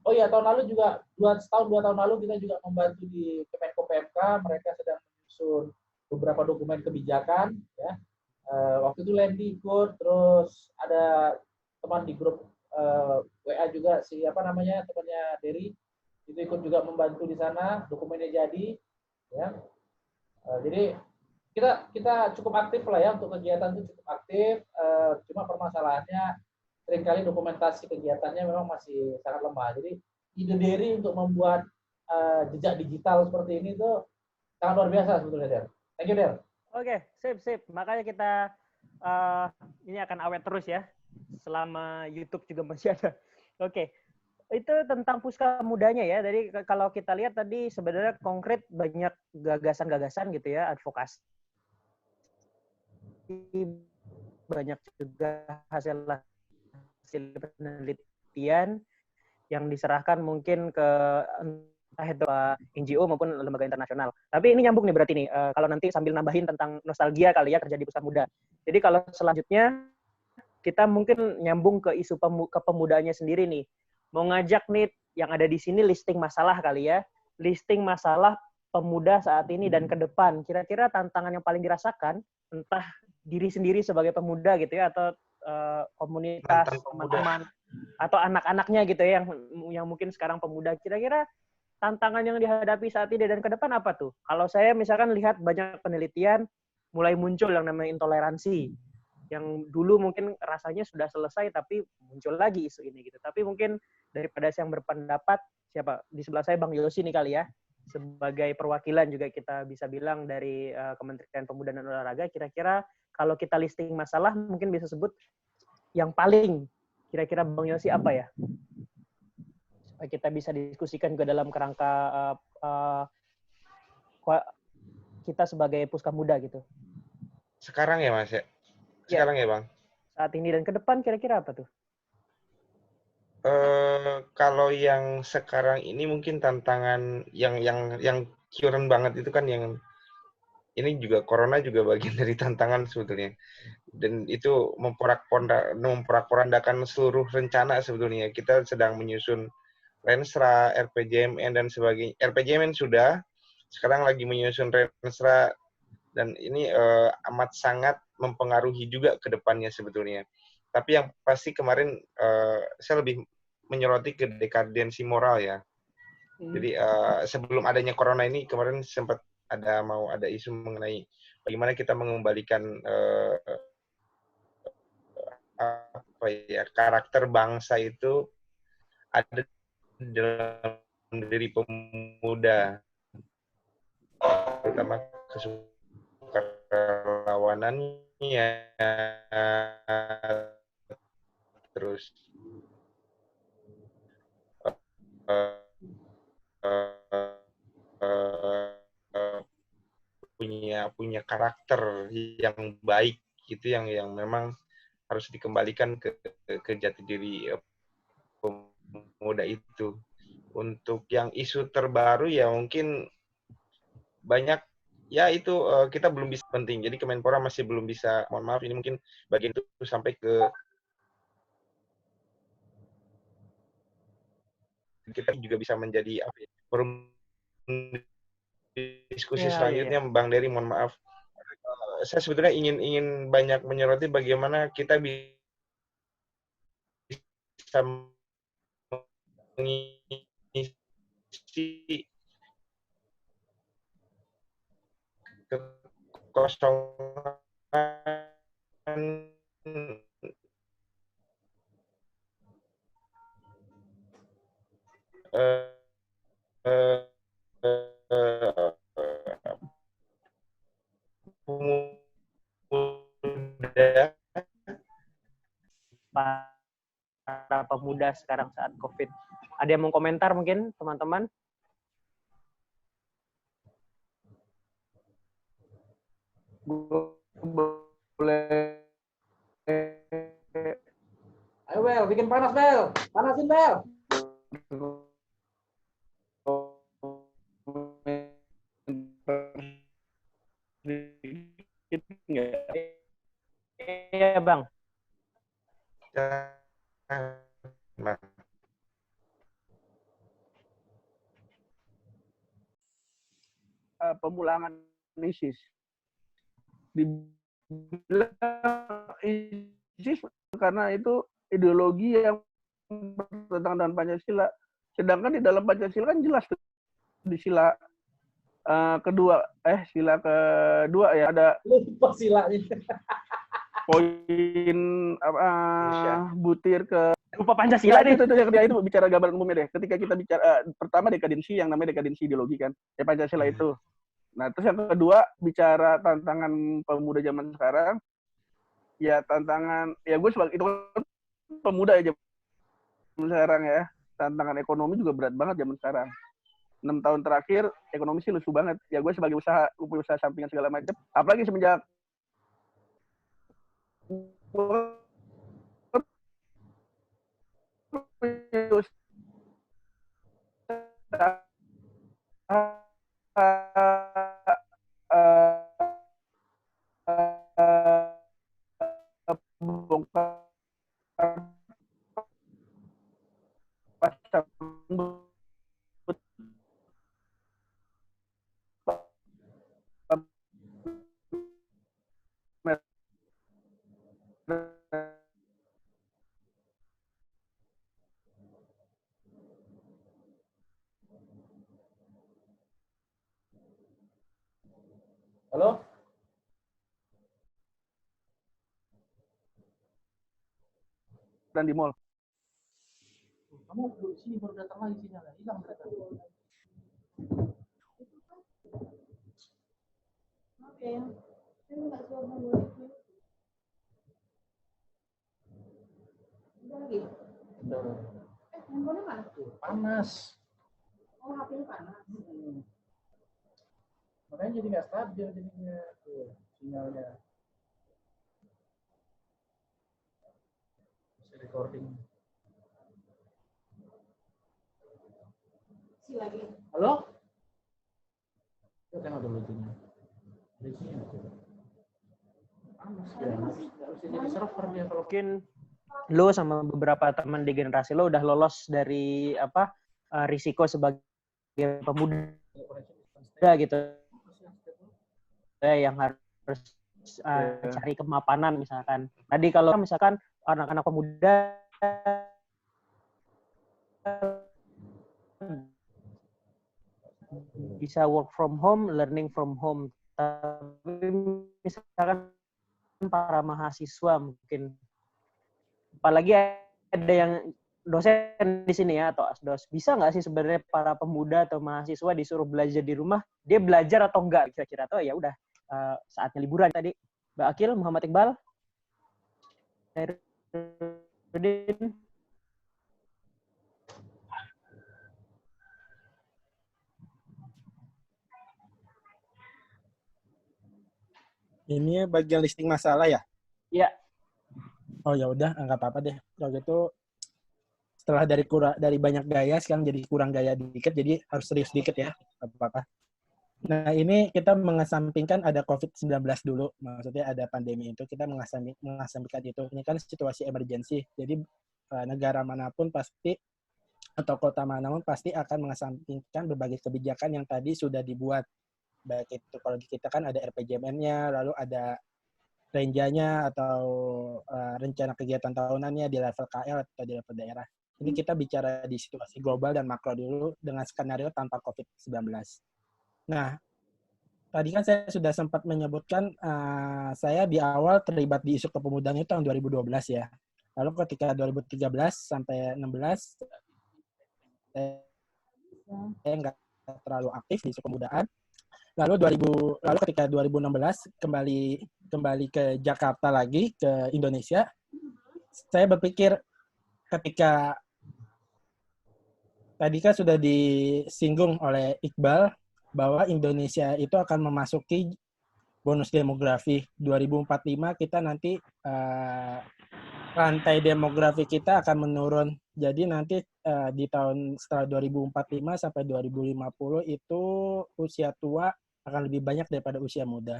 tahun lalu juga 2 tahun lalu kita juga membantu di Kemenko PMK, mereka sedang menyusun beberapa dokumen kebijakan ya. Waktu itu Lendi ikut, terus ada teman di grup WA juga temannya Dery itu ikut juga membantu di sana, dokumennya jadi ya. Jadi kita cukup aktif lah ya untuk kegiatan itu cukup aktif, cuma permasalahannya seringkali dokumentasi kegiatannya memang masih sangat lemah. Jadi ide Dery untuk membuat jejak digital seperti ini tuh sangat luar biasa sebetulnya, Der. Thank you, Der. Oke, sip. Makanya kita ini akan awet terus ya, selama YouTube juga masih ada. Oke, itu tentang Puska Mudanya ya. Jadi kalau kita lihat tadi sebenarnya konkret banyak gagasan-gagasan gitu ya, advokasi. Banyak juga hasil penelitian yang diserahkan mungkin ke entah itu NGO maupun lembaga internasional. Tapi ini nyambung nih berarti nih, kalau nanti sambil nambahin tentang nostalgia kali ya kerja di Puska Muda. Jadi kalau selanjutnya kita mungkin nyambung ke isu kepemudaannya sendiri nih. Mau ngajak nih yang ada di sini listing masalah kali ya. Listing masalah pemuda saat ini dan ke depan. Kira-kira tantangan yang paling dirasakan, entah diri sendiri sebagai pemuda gitu ya, atau komunitas, teman-teman, atau anak-anaknya gitu ya, yang mungkin sekarang pemuda. Kira-kira tantangan yang dihadapi saat ini dan ke depan apa tuh? Kalau saya misalkan lihat banyak penelitian, mulai muncul yang namanya intoleransi. Yang dulu mungkin rasanya sudah selesai, tapi muncul lagi isu ini gitu. Tapi mungkin daripada yang berpendapat, siapa? Di sebelah saya Bang Yosi nih kali ya. Sebagai perwakilan juga kita bisa bilang dari Kementerian Pemuda dan Olahraga, kira-kira kalau kita listing masalah, mungkin bisa sebut yang paling, kira-kira Bang Yosi apa ya? supaya kita bisa diskusikan juga dalam kerangka kita sebagai Puska Muda gitu. Sekarang ya Mas ya? Sekarang ya Bang? Saat ini dan ke depan kira-kira apa tuh? Kalau yang sekarang ini mungkin tantangan yang current banget itu kan yang ini juga corona juga bagian dari tantangan sebetulnya. Dan itu memporak-porandakan seluruh rencana sebetulnya. Kita sedang menyusun Renstra, RPJMN dan sebagainya. RPJMN sudah, sekarang lagi menyusun Renstra dan ini amat sangat mempengaruhi juga ke depannya sebetulnya. Tapi yang pasti kemarin saya lebih menyoroti ke dekadensi moral ya. Jadi sebelum adanya corona ini kemarin sempat mau ada isu mengenai bagaimana kita mengembalikan karakter bangsa itu ada dalam diri pemuda, terutama kesukarelawanannya, terus punya karakter yang baik gitu yang memang harus dikembalikan ke jati diri pemuda itu. Untuk yang isu terbaru ya mungkin banyak ya itu kita belum bisa penting. Jadi Kemenpora masih belum bisa, mohon maaf ini mungkin bagian itu sampai ke kita juga bisa menjadi forum diskusi selanjutnya. Bang Dery, mohon maaf. Saya sebetulnya ingin banyak menyoroti bagaimana kita bisa mengisi kekosongan pemuda. Para pemuda sekarang saat COVID. Ada yang mau komentar mungkin, teman-teman? Boleh. Ayo Bel, bikin panas Bel. Panasin Bel. Iya, Bang. Pemulangan ISIS. Dibilang ISIS karena itu ideologi yang bertentangan dengan Pancasila. Sedangkan di dalam Pancasila kan jelas di sila sila kedua ya ada lupa silanya. Poin butir ke lupa Pancasila nih. Itu ketika itu bicara gambaran umumnya deh. Ketika kita bicara pertama dekadensi yang namanya dekadensi ideologi kan. Ya Pancasila itu. Nah, terus yang kedua bicara tantangan pemuda zaman sekarang. Ya tantangan ya gue sebagai itu pemuda aja zaman sekarang ya. Tantangan ekonomi juga berat banget zaman sekarang. 6 tahun terakhir ekonomi sih lusuh banget. Ya gue sebagai usaha sampingan segala macam. Apalagi semenjak Halo? Dan di mall. Kamu duduk sini baru datang lagi sinyal. Hilang ternyata. Oke. Saya nggak suara udah lagi. Handphonenya mana? panas. Makanya jadi nggak stabil jadinya tuh sinyalnya. Masih recording. Halo? Kita tengok dulu itunya. Di sini aja. Panas ya. Nggak bisa jadi server dia kalau Mungkin lo sama beberapa teman di generasi lo udah lolos dari risiko sebagai pemuda gitu yang harus cari kemapanan misalkan. Tadi kalau misalkan anak-anak pemuda bisa work from home, learning from home. Tapi misalkan para mahasiswa mungkin, apalagi ada yang dosen di sini ya atau asdos, bisa nggak sih sebenarnya para pemuda atau mahasiswa disuruh belajar di rumah, dia belajar atau enggak kira-kira? Atau ya udah saatnya liburan tadi. Mbak Akil, Muhammad Iqbal, Rudin. Ini bagian listing masalah ya? Iya. Oh ya udah, nggak apa-apa deh. Kalau gitu setelah dari banyak gaya sekarang jadi kurang gaya dikit, jadi harus serius dikit ya. Nggak apa-apa. Nah, ini kita mengesampingkan ada COVID-19 dulu. Maksudnya ada pandemi itu, kita mengesampingkan itu. Ini kan situasi emergensi. Jadi negara manapun pasti atau kota manapun pasti akan mengesampingkan berbagai kebijakan yang tadi sudah dibuat. Baik itu kalau di kita kan ada RPJMN-nya, lalu ada renjanya atau rencana kegiatan tahunannya di level KL atau di level daerah. Ini kita bicara di situasi global dan makro dulu dengan skenario tanpa COVID-19. Nah, tadi kan saya sudah sempat menyebutkan saya di awal terlibat di isu kepemudaan itu tahun 2012 ya. Lalu ketika 2013 sampai 16, saya nggak terlalu aktif di isu kepemudaan. Lalu ketika 2016 kembali ke Jakarta lagi, ke Indonesia, saya berpikir ketika tadi kan sudah disinggung oleh Iqbal bahwa Indonesia itu akan memasuki bonus demografi 2045, kita nanti rantai demografi kita akan menurun. Jadi nanti di tahun setelah 2045 sampai 2050 itu usia tua akan lebih banyak daripada usia muda.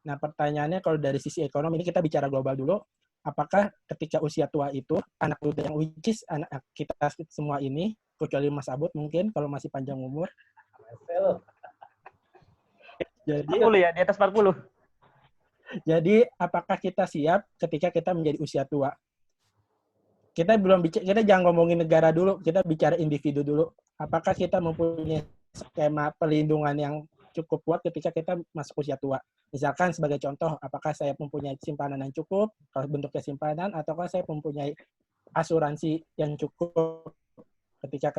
Nah, pertanyaannya kalau dari sisi ekonomi, ini kita bicara global dulu, apakah ketika usia tua itu, anak muda yang which is anak kita semua ini, kecuali Mas Abud mungkin, kalau masih panjang umur. Jadi 40 ya, di atas 40. Jadi, apakah kita siap ketika kita menjadi usia tua? Kita jangan ngomongin negara dulu, kita bicara individu dulu. Apakah kita mempunyai skema perlindungan yang cukup kuat ketika kita masuk usia tua? Misalkan sebagai contoh, apakah saya mempunyai simpanan yang cukup, kalau bentuknya simpanan, ataukah saya mempunyai asuransi yang cukup ketika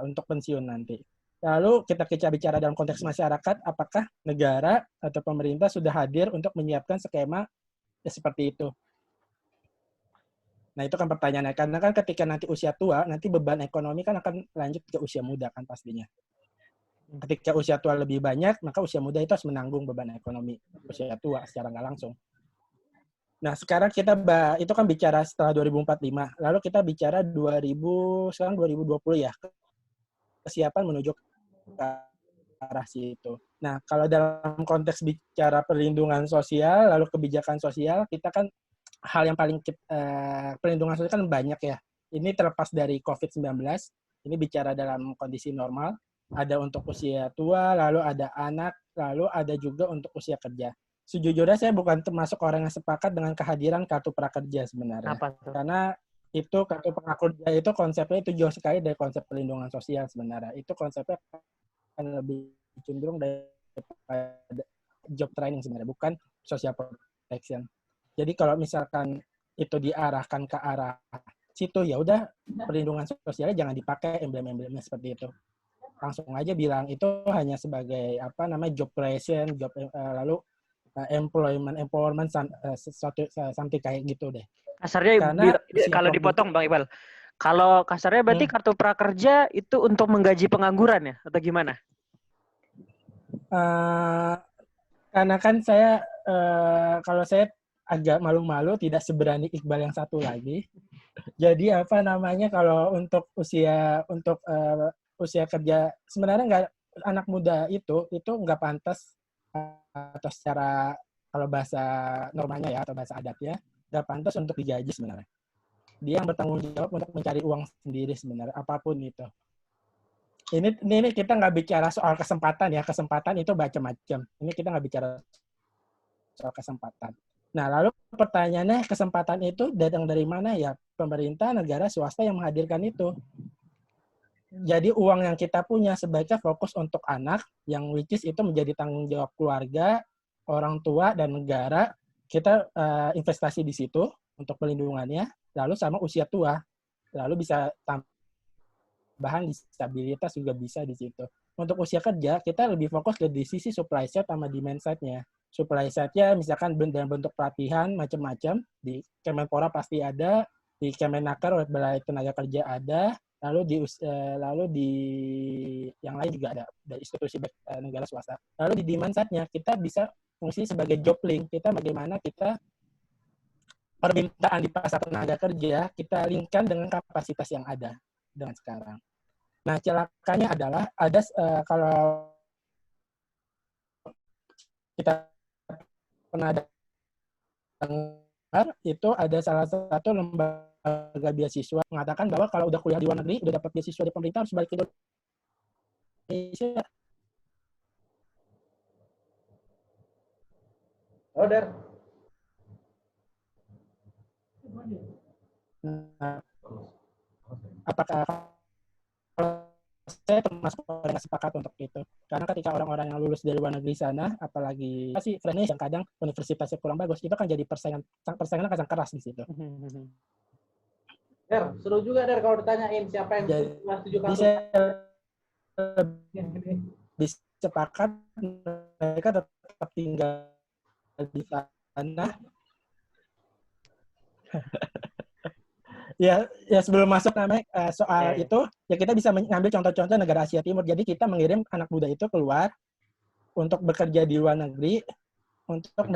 untuk pensiun nanti. Lalu kita bicara dalam konteks masyarakat, apakah negara atau pemerintah sudah hadir untuk menyiapkan skema seperti itu? Nah, itu kan pertanyaannya. Karena kan ketika nanti usia tua, nanti beban ekonomi kan akan lanjut ke usia muda kan pastinya. Ketika usia tua lebih banyak, maka usia muda itu harus menanggung beban ekonomi usia tua secara nggak langsung. Nah, sekarang itu kan bicara setelah 2045. Lalu kita bicara sekarang 2020 ya. Kesiapan menuju ke arah situ. Nah, kalau dalam konteks bicara perlindungan sosial, lalu kebijakan sosial, kita kan hal yang paling perlindungan sosial kan banyak ya. Ini terlepas dari COVID-19, ini bicara dalam kondisi normal. Ada untuk usia tua, lalu ada anak, lalu ada juga untuk usia kerja. Sejujurnya saya bukan termasuk orang yang sepakat dengan kehadiran kartu prakerja sebenarnya. Apa tuh? Karena itu kartu prakerja itu konsepnya itu jauh sekali dari konsep perlindungan sosial sebenarnya. Itu konsepnya akan lebih cenderung daripada job training sebenarnya, bukan social protection. Jadi kalau misalkan itu diarahkan ke arah situ, ya udah perlindungan sosialnya jangan dipakai embel-embelnya seperti itu. Langsung aja bilang itu hanya sebagai job creation, lalu empowerment sesuatu something kayak gitu deh. Kasarnya Karena kalau dipotong Bang Iqbal, Kalau kasarnya berarti kartu prakerja itu untuk menggaji pengangguran ya atau gimana? Karena kan saya kalau saya agak malu-malu tidak seberani Iqbal yang satu lagi. Jadi apa namanya kalau untuk usia kerja sebenarnya nggak, anak muda itu nggak pantas atau secara kalau bahasa normalnya ya atau bahasa adatnya nggak pantas untuk digaji sebenarnya. Dia yang bertanggung jawab untuk mencari uang sendiri sebenarnya apapun itu. Ini kita nggak bicara soal kesempatan ya, kesempatan itu macam-macam. Ini kita nggak bicara soal kesempatan. Nah, lalu pertanyaannya kesempatan itu datang dari mana ya? Pemerintah, negara, swasta yang menghadirkan itu. Jadi uang yang kita punya sebaiknya fokus untuk anak, yang which is itu menjadi tanggung jawab keluarga, orang tua, dan negara. Kita investasi di situ untuk pelindungannya, lalu sama usia tua. Lalu bisa tambahan disabilitas juga bisa di situ. Untuk usia kerja, kita lebih fokus ke di sisi supply side sama demand side-nya. Supply side-nya misalkan dalam bentuk pelatihan macam-macam, di Kemenpora pasti ada, di Kemenaker Balai Tenaga Kerja ada, lalu di yang lain juga ada dari institusi negara swasta. Lalu di demand side-nya kita bisa fungsi sebagai job link. Kita bagaimana kita permintaan di pasar tenaga kerja kita linkkan dengan kapasitas yang ada dengan sekarang. Nah, celakanya adalah ada kalau kita pernah dengar itu ada salah satu lembaga beasiswa mengatakan bahwa kalau udah kuliah di luar negeri, udah dapat beasiswa di pemerintah harus balik ke Indonesia. Oh, Der. Nah, apakah saya termasuk orang yang sepakat untuk itu. Karena ketika orang-orang yang lulus dari luar negeri sana, apalagi masih French yang kadang universitasnya kurang bagus, itu kan jadi persaingan akan keras di situ. Der, seru juga Der kalau ditanyain siapa yang setuju kartu. Bisa sepakat mereka tetap tinggal di sana. ya sebelum masuk namanya soal itu ya kita bisa mengambil contoh-contoh negara Asia Timur. Jadi kita mengirim anak muda itu keluar untuk bekerja di luar negeri untuk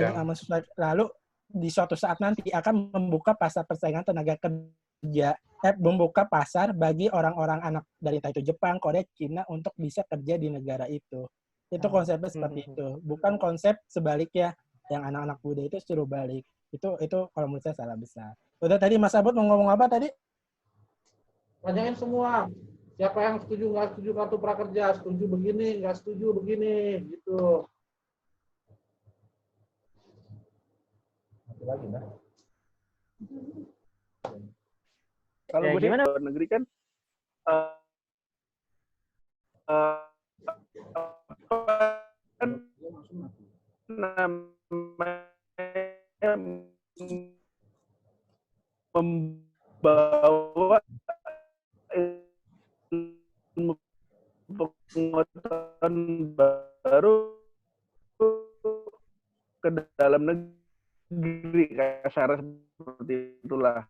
lalu di suatu saat nanti akan membuka pasar persaingan tenaga kerja, membuka pasar bagi orang-orang anak dari entah itu Jepang, Korea, Cina untuk bisa kerja di negara itu. Itu konsepnya seperti itu. Bukan konsep sebaliknya yang anak-anak muda itu suruh balik. Itu kalau menurut saya salah besar. Udah tadi Mas Abud mau ngomong apa tadi? Tanyain semua. Siapa yang setuju nggak setuju kartu prakerja? Setuju begini, nggak setuju begini, gitu. Satu lagi, Mbak. Kalau gue di luar negeri kan namanya membawa ilmu pengetahuan baru ke dalam negeri, kasar seperti itulah.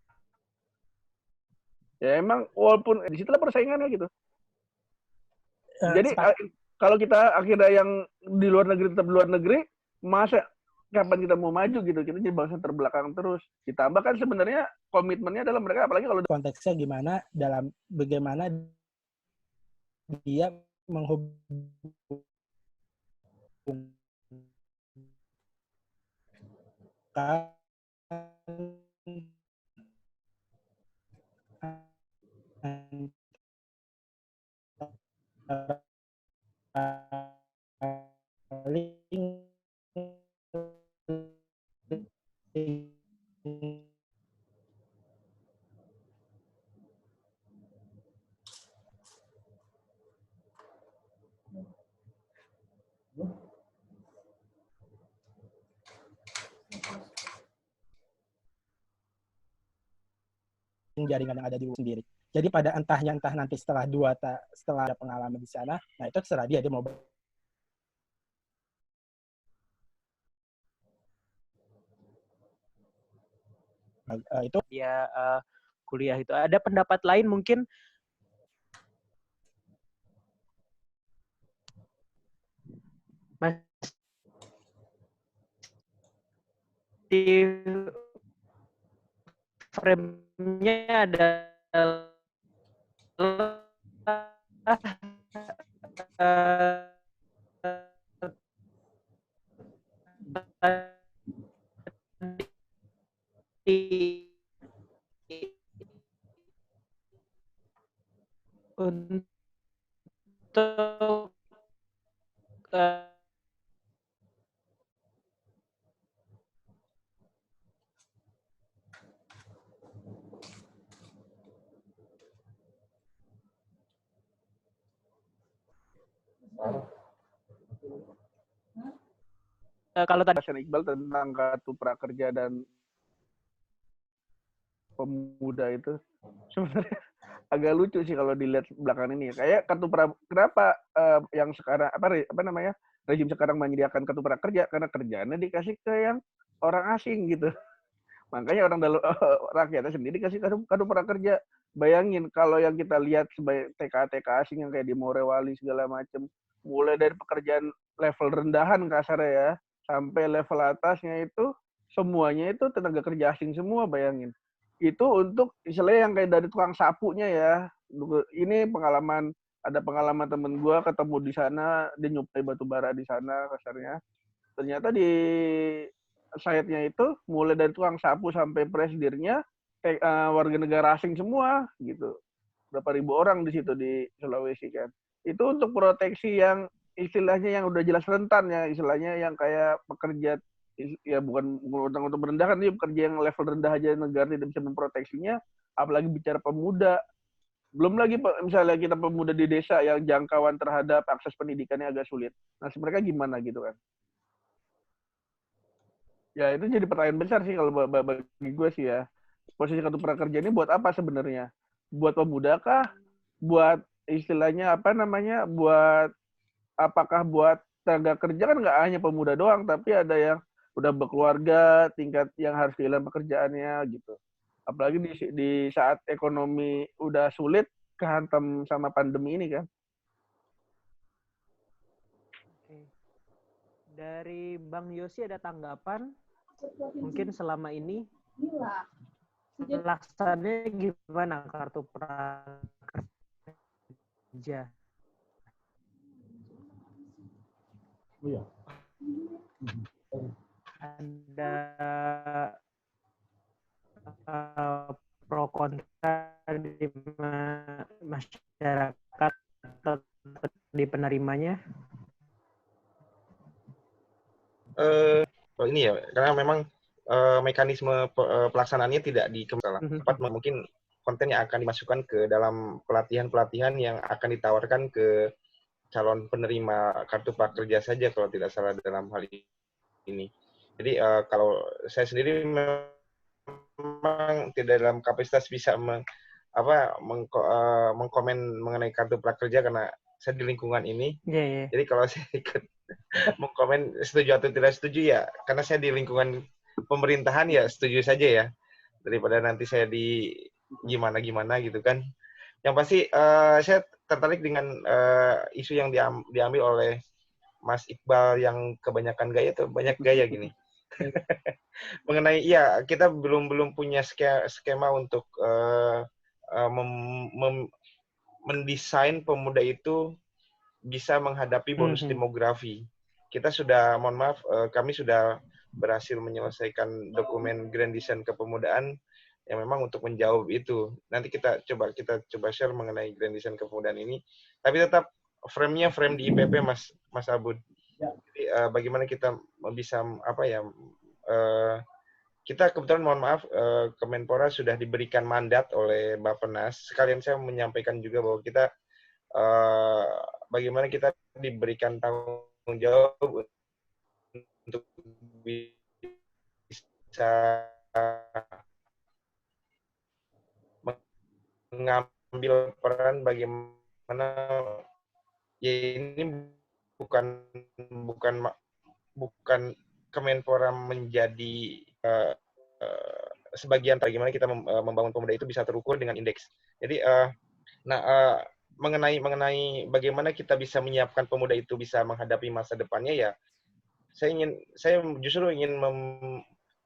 Ya emang walaupun di situlah persaingannya gitu. Jadi kalau kita akhirnya yang di luar negeri tetap di luar negeri, masa kapan kita mau maju gitu? Kita jadi bangsa terbelakang terus. Ditambah kan sebenarnya komitmennya adalah mereka, apalagi kalau konteksnya gimana dalam bagaimana dia menghubungkan jaringan yang ada di sendiri. Jadi pada entah nanti setelah ada pengalaman di sana, nah itu terserah dia mau itu dia kuliah itu. Ada pendapat lain mungkin? Mas di frame-nya adalah untuk kalau tadi Mas Iqbal tentang kartu prakerja dan pemuda itu sebenarnya agak lucu sih kalau dilihat belakangan ini. Kayak kenapa yang sekarang apa namanya rezim sekarang menyediakan kartu prakerja karena kerjaannya dikasih ke yang orang asing gitu. Makanya orang dalam rakyatnya sendiri kasih kartu prakerja. Bayangin kalau yang kita lihat sebagai TK asing yang kayak di Morewali segala macam, mulai dari pekerjaan level rendahan kasarnya ya, sampai level atasnya itu semuanya itu tenaga kerja asing semua, bayangin. Itu untuk istilahnya yang kayak dari tukang sapunya ya. Ini ada pengalaman temen gue ketemu di sana, dia nyuplai batu bara di sana kasarnya. Ternyata di site-nya itu mulai dari tukang sapu sampai presidirnya warga negara asing semua gitu. Berapa ribu orang di situ di Sulawesi kan. Itu untuk proteksi yang istilahnya yang udah jelas rentan ya, istilahnya yang kayak pekerja ya bukan untuk merendahkan, ini pekerja yang level rendah aja negara tidak bisa memproteksinya, apalagi bicara pemuda. Belum lagi misalnya kita pemuda di desa yang jangkauan terhadap akses pendidikannya agak sulit. Nah, mereka gimana gitu kan? Ya itu jadi pertanyaan besar sih kalau bagi gue sih ya. Posisi kartu prakerja ini buat apa sebenarnya? Buat pemuda kah? Buat istilahnya apa namanya? Apakah buat tenaga kerja kan nggak hanya pemuda doang, tapi ada yang udah berkeluarga, tingkat yang harus kehilangan pekerjaannya gitu. Apalagi di saat ekonomi udah sulit, kehantam sama pandemi ini kan. Dari Bang Yosi ada tanggapan? Mungkin selama ini pelaksananya gimana kartu prakerja? Iya. Ada pro kontra di masyarakat atau di penerimanya? Ini ya, karena memang mekanisme pelaksanaannya tidak tepat, mungkin konten yang akan dimasukkan ke dalam pelatihan-pelatihan yang akan ditawarkan ke calon penerima kartu prakerja saja kalau tidak salah dalam hal ini. Jadi kalau saya sendiri memang tidak dalam kapasitas bisa mengkomen mengenai kartu prakerja karena saya di lingkungan ini. Yeah. Jadi kalau saya ikut mengkomen setuju atau tidak setuju ya, karena saya di lingkungan pemerintahan ya setuju saja ya, daripada nanti saya di gimana gitu kan. Yang pasti saya tertarik dengan isu yang diambil oleh Mas Iqbal yang kebanyakan gaya tuh, banyak gaya gini. Mengenai ya kita belum punya skema untuk mendesain pemuda itu bisa menghadapi bonus demografi. Kita sudah, mohon maaf, kami sudah berhasil menyelesaikan dokumen Grand Design Kepemudaan yang memang untuk menjawab itu. Nanti kita coba share mengenai Grand Design Kepemudaan ini. Tapi tetap frame-nya frame di IPP, Mas Abud. Ya. Jadi bagaimana kita bisa kita kebetulan mohon maaf Kemenpora sudah diberikan mandat oleh Bappenas. Sekalian saya menyampaikan juga bahwa kita bagaimana kita diberikan tanggung jawab untuk bisa mengambil peran bagaimana ya ini bukan Kemenpora menjadi sebagian bagaimana kita membangun pemuda itu bisa terukur dengan indeks. Jadi mengenai bagaimana kita bisa menyiapkan pemuda itu bisa menghadapi masa depannya, ya saya justru ingin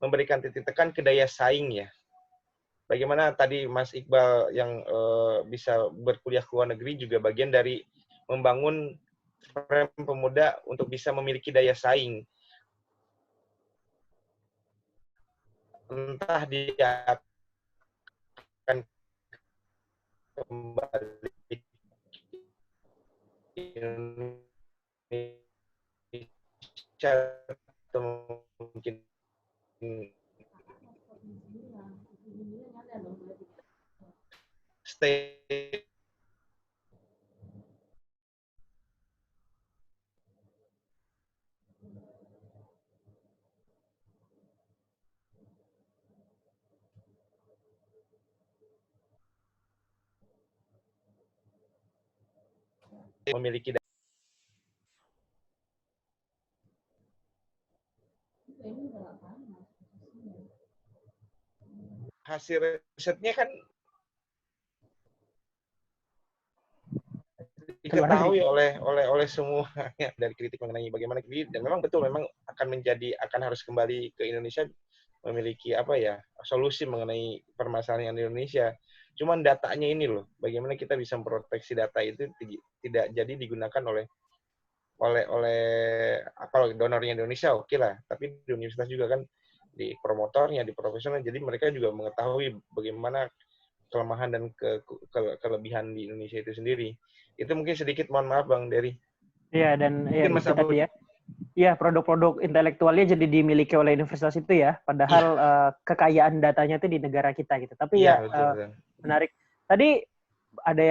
memberikan titik tekan ke daya saing ya. Bagaimana tadi Mas Iqbal yang bisa berkuliah ke luar negeri juga bagian dari membangun frame pemuda untuk bisa memiliki daya saing. Entah dia akan kembali ke Indonesia atau mungkin stay memiliki hasil risetnya kan diketahui oleh semua ya, dari kritik mengenai bagaimana dan memang betul memang akan harus kembali ke Indonesia memiliki solusi mengenai permasalahan di Indonesia. Cuman datanya ini loh, bagaimana kita bisa memproteksi data itu tidak jadi digunakan oleh kalau donornya Indonesia oke lah, tapi di universitas juga kan di promotornya, di profesional, jadi mereka juga mengetahui bagaimana kelemahan dan kelebihan di Indonesia itu sendiri. Itu mungkin sedikit, mohon maaf Bang Dery. Iya, dan mungkin ya, itu tadi ya. Iya, produk-produk intelektualnya jadi dimiliki oleh universitas itu ya, padahal kekayaan datanya itu di negara kita gitu. Tapi betul. Menarik. Tadi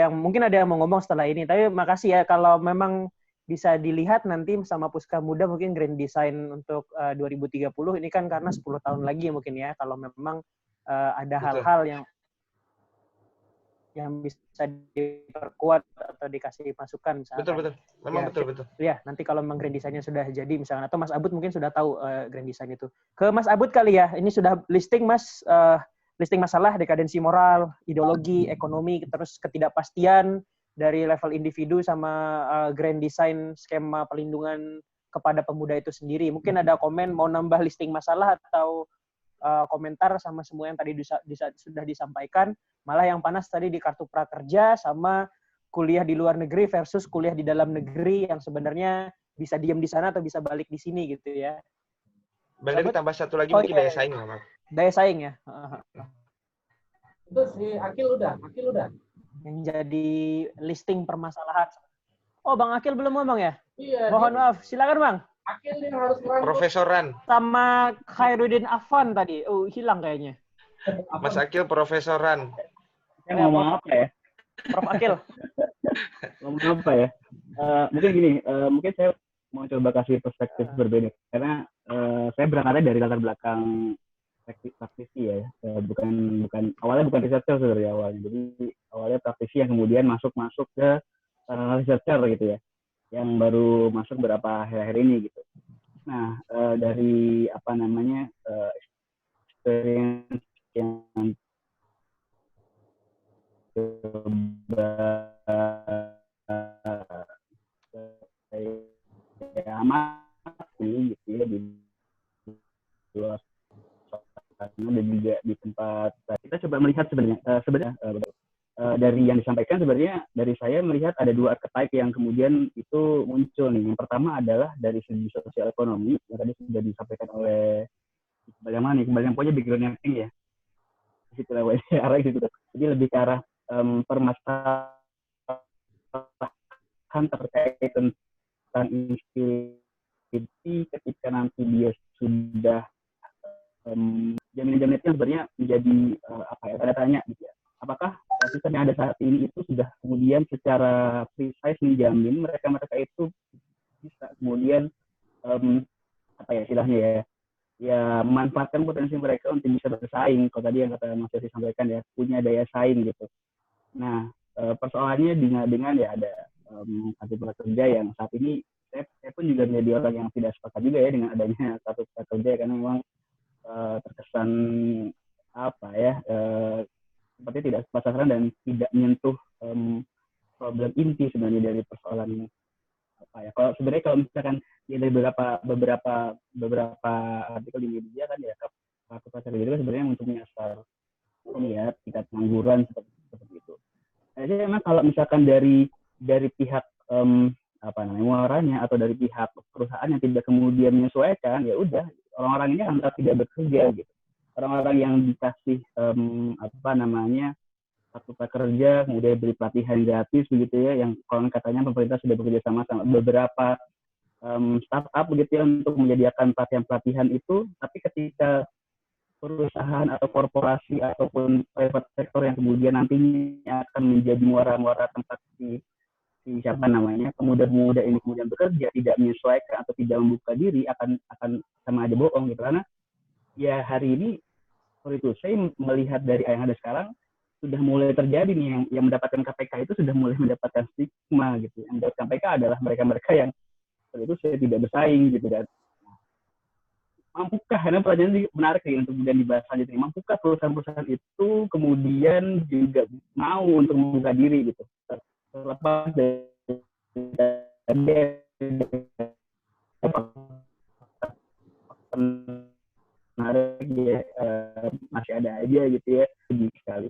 mungkin ada yang mau ngomong setelah ini, tapi makasih ya kalau memang bisa dilihat nanti sama Puska Muda mungkin Grand Design untuk 2030 ini kan karena 10 tahun lagi mungkin ya, kalau memang ada hal-hal yang bisa diperkuat atau dikasih masukan misalkan. Betul. Memang betul. Ya, nanti kalau memang Grand Design-nya sudah jadi misalkan, atau Mas Abud mungkin sudah tahu Grand Design itu. Ke Mas Abud kali ya, ini sudah listing Mas, listing masalah dekadensi moral, ideologi, ekonomi, terus ketidakpastian dari level individu sama Grand Design skema pelindungan kepada pemuda itu sendiri. Mungkin ada komen mau nambah listing masalah atau komentar sama semua yang tadi sudah disampaikan. Malah yang panas tadi di kartu prakerja sama kuliah di luar negeri versus kuliah di dalam negeri yang sebenarnya bisa diem di sana atau bisa balik di sini gitu ya. Bang Dery tambah satu lagi mungkin daya saing. Daya saing ya. Itu si Akil udah. Yang jadi listing permasalahan. Oh, Bang Akil belum ngomong ya? Iya. Mohon maaf, silakan Bang. Akil yang harus merangkul. Profesoran. Sama Khairuddin Afan tadi. Hilang kayaknya. Mas Akil profesoran. Ngomong apa ya? Prof Akil. Ngomong apa ya? Mungkin gini, mungkin saya mau coba kasih perspektif berbeda. Karena saya berangkatnya dari latar belakang praktisi ya. Bukan awalnya bukan researcher sebenarnya awalnya. Jadi awalnya praktisi yang kemudian masuk ke researcher gitu ya. Yang baru masuk beberapa akhir-akhir ini gitu. Nah, dari experience yang amati gitu ya di luar dan juga di tempat kita coba melihat sebenarnya dari yang disampaikan sebenarnya dari saya melihat ada dua archetype yang kemudian itu muncul nih. Yang pertama adalah dari segi sosial ekonomi yang tadi sudah disampaikan oleh bagaimana nih kembali punya background yang tinggi ya. Di situ arah gitu. Jadi lebih ke arah permasalahan terkait tentang insecurity ketika nanti dia sudah jaminan-jaminan itu sebenarnya menjadi tanda tanya gitu ya. Apakah sistem yang ada saat ini itu sudah kemudian secara precise menjamin mereka itu bisa kemudian istilahnya ya memanfaatkan potensi mereka untuk bisa bersaing. Kalau tadi yang kata Mas Yosi sampaikan ya, punya daya saing gitu. Nah, persoalannya dengan ya ada kartu prakerja yang saat ini saya pun juga menjadi orang yang tidak sepakat juga ya dengan adanya kartu prakerja karena memang terkesan apa ya seperti tidak tepat sasaran dan tidak menyentuh problem inti sebenarnya dari persoalan apa ya. Kalau misalkan dari beberapa artikel di media kan ya kartu prakerja itu kan sebenarnya untuk menyasar ini ya tingkat pengangguran seperti itu. Jadi memang kalau misalkan dari pihak apa namanya muaranya atau dari pihak perusahaan yang tidak kemudian menyesuaikan, ya udah orang-orang ini antara tidak bekerja gitu. Orang-orang yang dikasih apa namanya kartu prakerja, kemudian beri pelatihan gratis begitu ya, yang kalau katanya pemerintah sudah bekerja sama beberapa startup begitu ya untuk menyediakan pelatihan itu, tapi ketika perusahaan atau korporasi ataupun private sector yang kemudian nantinya akan menjadi muara-muara tempat si siapa namanya pemuda-pemuda ini kemudian bekerja tidak menyesuaikan atau tidak membuka diri akan sama aja bohong gitu. Karena ya hari ini seperti itu saya melihat dari yang ada sekarang sudah mulai terjadi nih yang mendapatkan KPK itu sudah mulai mendapatkan stigma gitu. Yang mendapatkan KPK adalah mereka-mereka yang seperti itu saya tidak bersaing gitu. Dan mampukah, karena pertanyaan ini menarik nih untuk kemudian dibahas selanjutnya, mampukah perusahaan-perusahaan itu kemudian juga mau untuk membuka diri gitu, terlepas dari menarik ya, masih ada aja gitu ya, sedih sekali.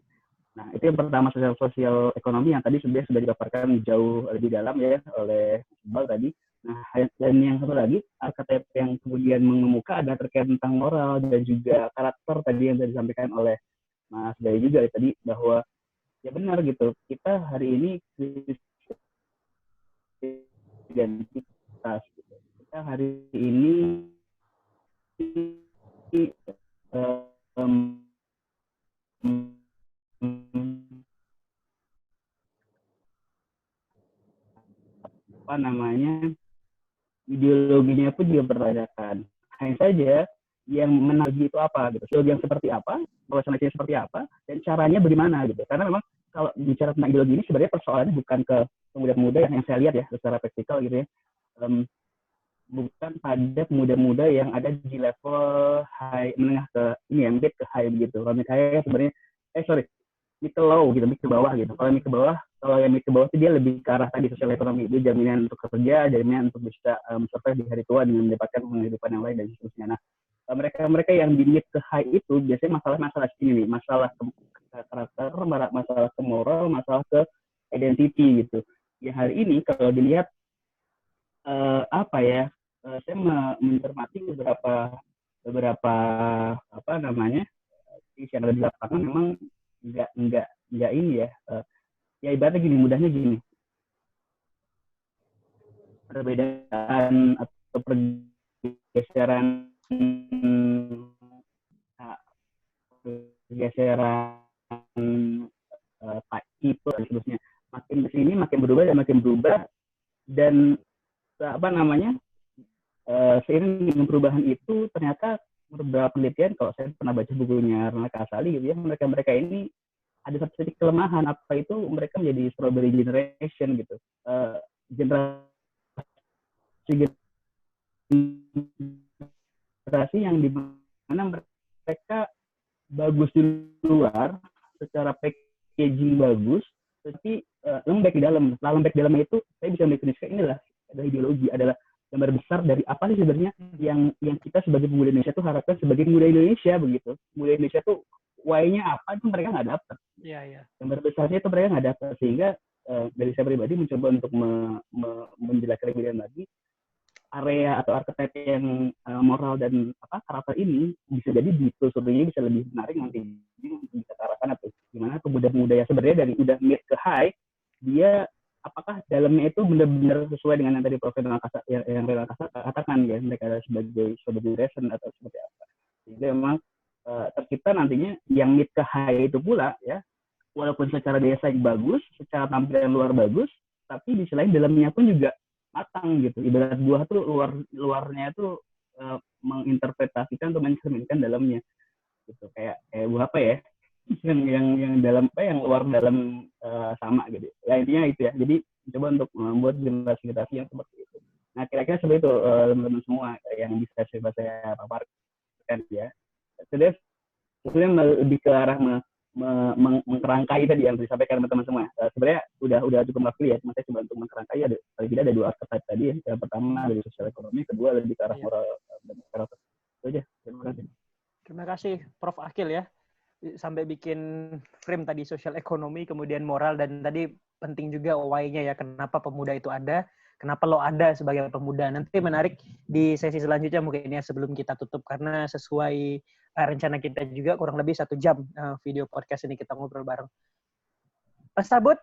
Nah, itu yang pertama, sosial ekonomi yang tadi sudah dipaparkan jauh lebih dalam ya oleh Iqbal tadi. Nah, dan yang satu lagi, archetype yang kemudian mengemuka ada terkait tentang moral dan juga karakter tadi yang tadi disampaikan oleh Mas Gai juga tadi, bahwa ya benar gitu, kita hari ini identitas gitu. Kita hari ini apa namanya ideologinya pun juga dipertanyakan. Hanya saja yang menarik itu apa gitu, ideologi yang seperti apa, pelaksanaannya seperti apa, dan caranya bagaimana gitu. Karena memang kalau bicara tentang ideologi ini sebenarnya persoalannya bukan ke pemuda-pemuda yang saya lihat ya secara praktikal gitu ya, bukan pada pemuda-pemuda yang ada di level high, menengah ke ini ya, mid ke high begitu. Kalau mid high sebenarnya mid ke low gitu, mid ke bawah gitu. Kalau yang mid ke bawah itu dia lebih ke arah tadi sosial ekonomi, itu jaminan untuk kerja, jaminan untuk bisa survive di hari tua dengan mendapatkan penghidupan yang lain dan seterusnya. Nah, mereka yang di mid ke high itu biasanya masalah ini nih, masalah karakter, masalah ke moral, masalah ke identity gitu. Ya hari ini kalau dilihat apa ya, saya mencermati beberapa apa namanya yang ada di lapangan memang nggak ini ya, ya ibaratnya gini, mudahnya gini, perbedaan atau pergeseran tipe dan seterusnya makin kesini makin berubah dan apa namanya seiring dengan perubahan itu ternyata beberapa penelitian, kalau saya pernah baca bukunya Rana Kasali gitu ya, mereka ini ada satu titik kelemahan, apa itu mereka menjadi strawberry generation gitu, generasi yang dimana mereka bagus di luar secara packaging bagus, tapi lembek di dalam. Setelah lembek di dalamnya itu saya bisa mendefinisikan inilah adalah ideologi, adalah gambar besar dari apa sih sebenarnya yang kita sebagai pemuda Indonesia tuh harapkan sebagai pemuda Indonesia begitu. Pemuda Indonesia tuh why-nya apa itu mereka nggak dapat. Iya. Gambar besarnya itu mereka nggak dapat, sehingga dari saya pribadi mencoba untuk menjelaskan lebih lagi area atau archetype yang moral dan karakter ini bisa jadi ditelusurinya bisa lebih menarik nanti untuk bisa terapkan atau gimana pemuda-pemuda yang sebenarnya dari udah mid ke high, dia apakah dalamnya itu benar-benar sesuai dengan yang tadi Prof. yang Rena katakan ya, mereka sebagai generation atau seperti apa. Jadi memang tercipta nantinya yang mid ke high itu pula ya, walaupun secara desain bagus, secara tampilan luar bagus, tapi di selain dalamnya pun juga matang gitu. Ibarat buah tuh luarnya tuh menginterpretasikan atau mencerminkan dalamnya gitu. Kayak buah apa ya? yang dalam yang luar dalam sama gitu. Ya intinya itu ya. Jadi coba untuk membuat generasi yang seperti itu. Nah, kira-kira seperti itu teman-teman semua yang bisa saya paparkan ya. Sudah Maksudnya lebih ke arah mengkerangkai tadi yang disampaikan teman-teman semua. Sebenarnya udah cukup mewakili ya, cuma saya coba untuk mengkerangkai paling tidak ada 2 archetype tadi ya. Yang pertama dari sosial ekonomi, kedua lebih ke arah moral dan karakter. Itu aja. Terima kasih. Terima kasih Prof. Akil ya. Sampai bikin frame tadi sosial ekonomi, kemudian moral, dan tadi penting juga why-nya ya, kenapa pemuda itu ada, kenapa lo ada sebagai pemuda. Nanti menarik di sesi selanjutnya mungkin ya, sebelum kita tutup, karena sesuai rencana kita juga kurang lebih 1 jam video podcast ini kita ngobrol bareng. Pak Sabut,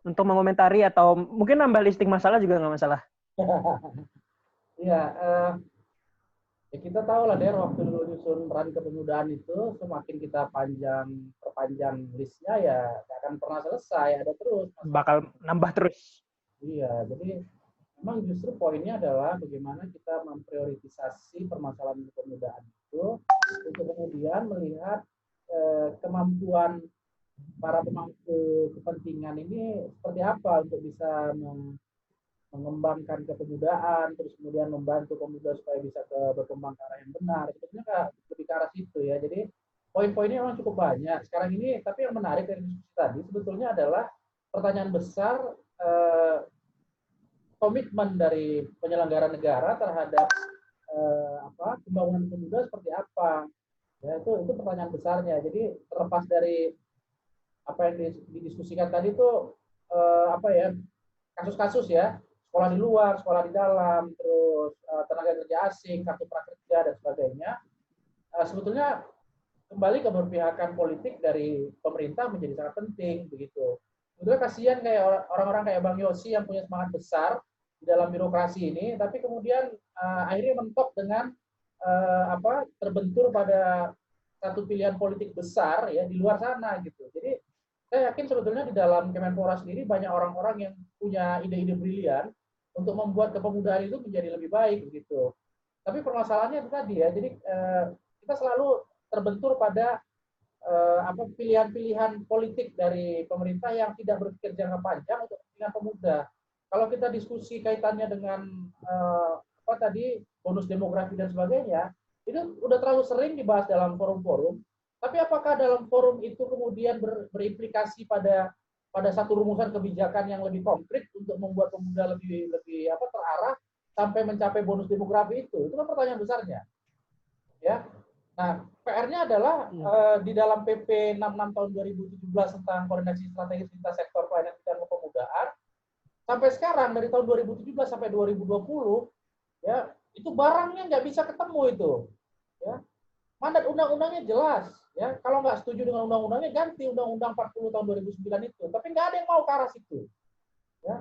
untuk mengomentari atau mungkin nambah listing masalah juga nggak masalah. Iya, ya kita tahu lah Der, waktu dulu nyusun Rani Kepemudaan itu, semakin kita perpanjang listnya ya nggak akan pernah selesai, ada terus. Bakal nambah terus. Iya, jadi memang justru poinnya adalah bagaimana kita memprioritisasi permasalahan kepemudaan itu untuk kemudian melihat kemampuan para pemangku kepentingan ini seperti apa untuk bisa mengembangkan kepemudaan, terus kemudian membantu pemuda supaya bisa berkembang ke arah yang benar. Sebetulnya lebih ke arah situ ya. Jadi poin-poinnya memang cukup banyak sekarang ini, tapi yang menarik dari diskusi tadi sebetulnya adalah pertanyaan besar, komitmen dari penyelenggara negara terhadap pembangunan pemuda seperti apa. Ya, itu pertanyaan besarnya. Jadi terlepas dari apa yang didiskusikan tadi itu kasus-kasus ya, sekolah di luar, sekolah di dalam, terus tenaga kerja asing, kartu prakerja dan sebagainya. Sebetulnya kembali keberpihakan politik dari pemerintah menjadi sangat penting begitu. Sebetulnya kasihan kayak orang-orang kayak Bang Yosi yang punya semangat besar di dalam birokrasi ini, tapi kemudian akhirnya mentok dengan terbentur pada satu pilihan politik besar ya di luar sana gitu. Jadi saya yakin sebetulnya di dalam Kemenpora sendiri banyak orang-orang yang punya ide-ide brilian untuk membuat kepemudaan itu menjadi lebih baik begitu. Tapi permasalahannya itu tadi ya, jadi kita selalu terbentur pada pilihan-pilihan politik dari pemerintah yang tidak berpikir jangka panjang untuk kepentingan pemuda. Kalau kita diskusi kaitannya dengan bonus demografi dan sebagainya, itu udah terlalu sering dibahas dalam forum-forum. Tapi apakah dalam forum itu kemudian berimplikasi pada satu rumusan kebijakan yang lebih konkret untuk membuat pemuda lebih terarah sampai mencapai bonus demografi itu? Itu kan pertanyaan besarnya. Ya. Nah, PR-nya adalah di dalam PP 66 tahun 2017 tentang koordinasi strategis lintas sektor pelayanan dan kepemudaan, sampai sekarang dari tahun 2017 sampai 2020 ya, itu barangnya nggak bisa ketemu itu. Ya. Mandat undang-undangnya jelas, ya. Kalau nggak setuju dengan undang-undangnya, ganti Undang-Undang 40 tahun 2009 itu. Tapi nggak ada yang mau ke arah situ. Ya.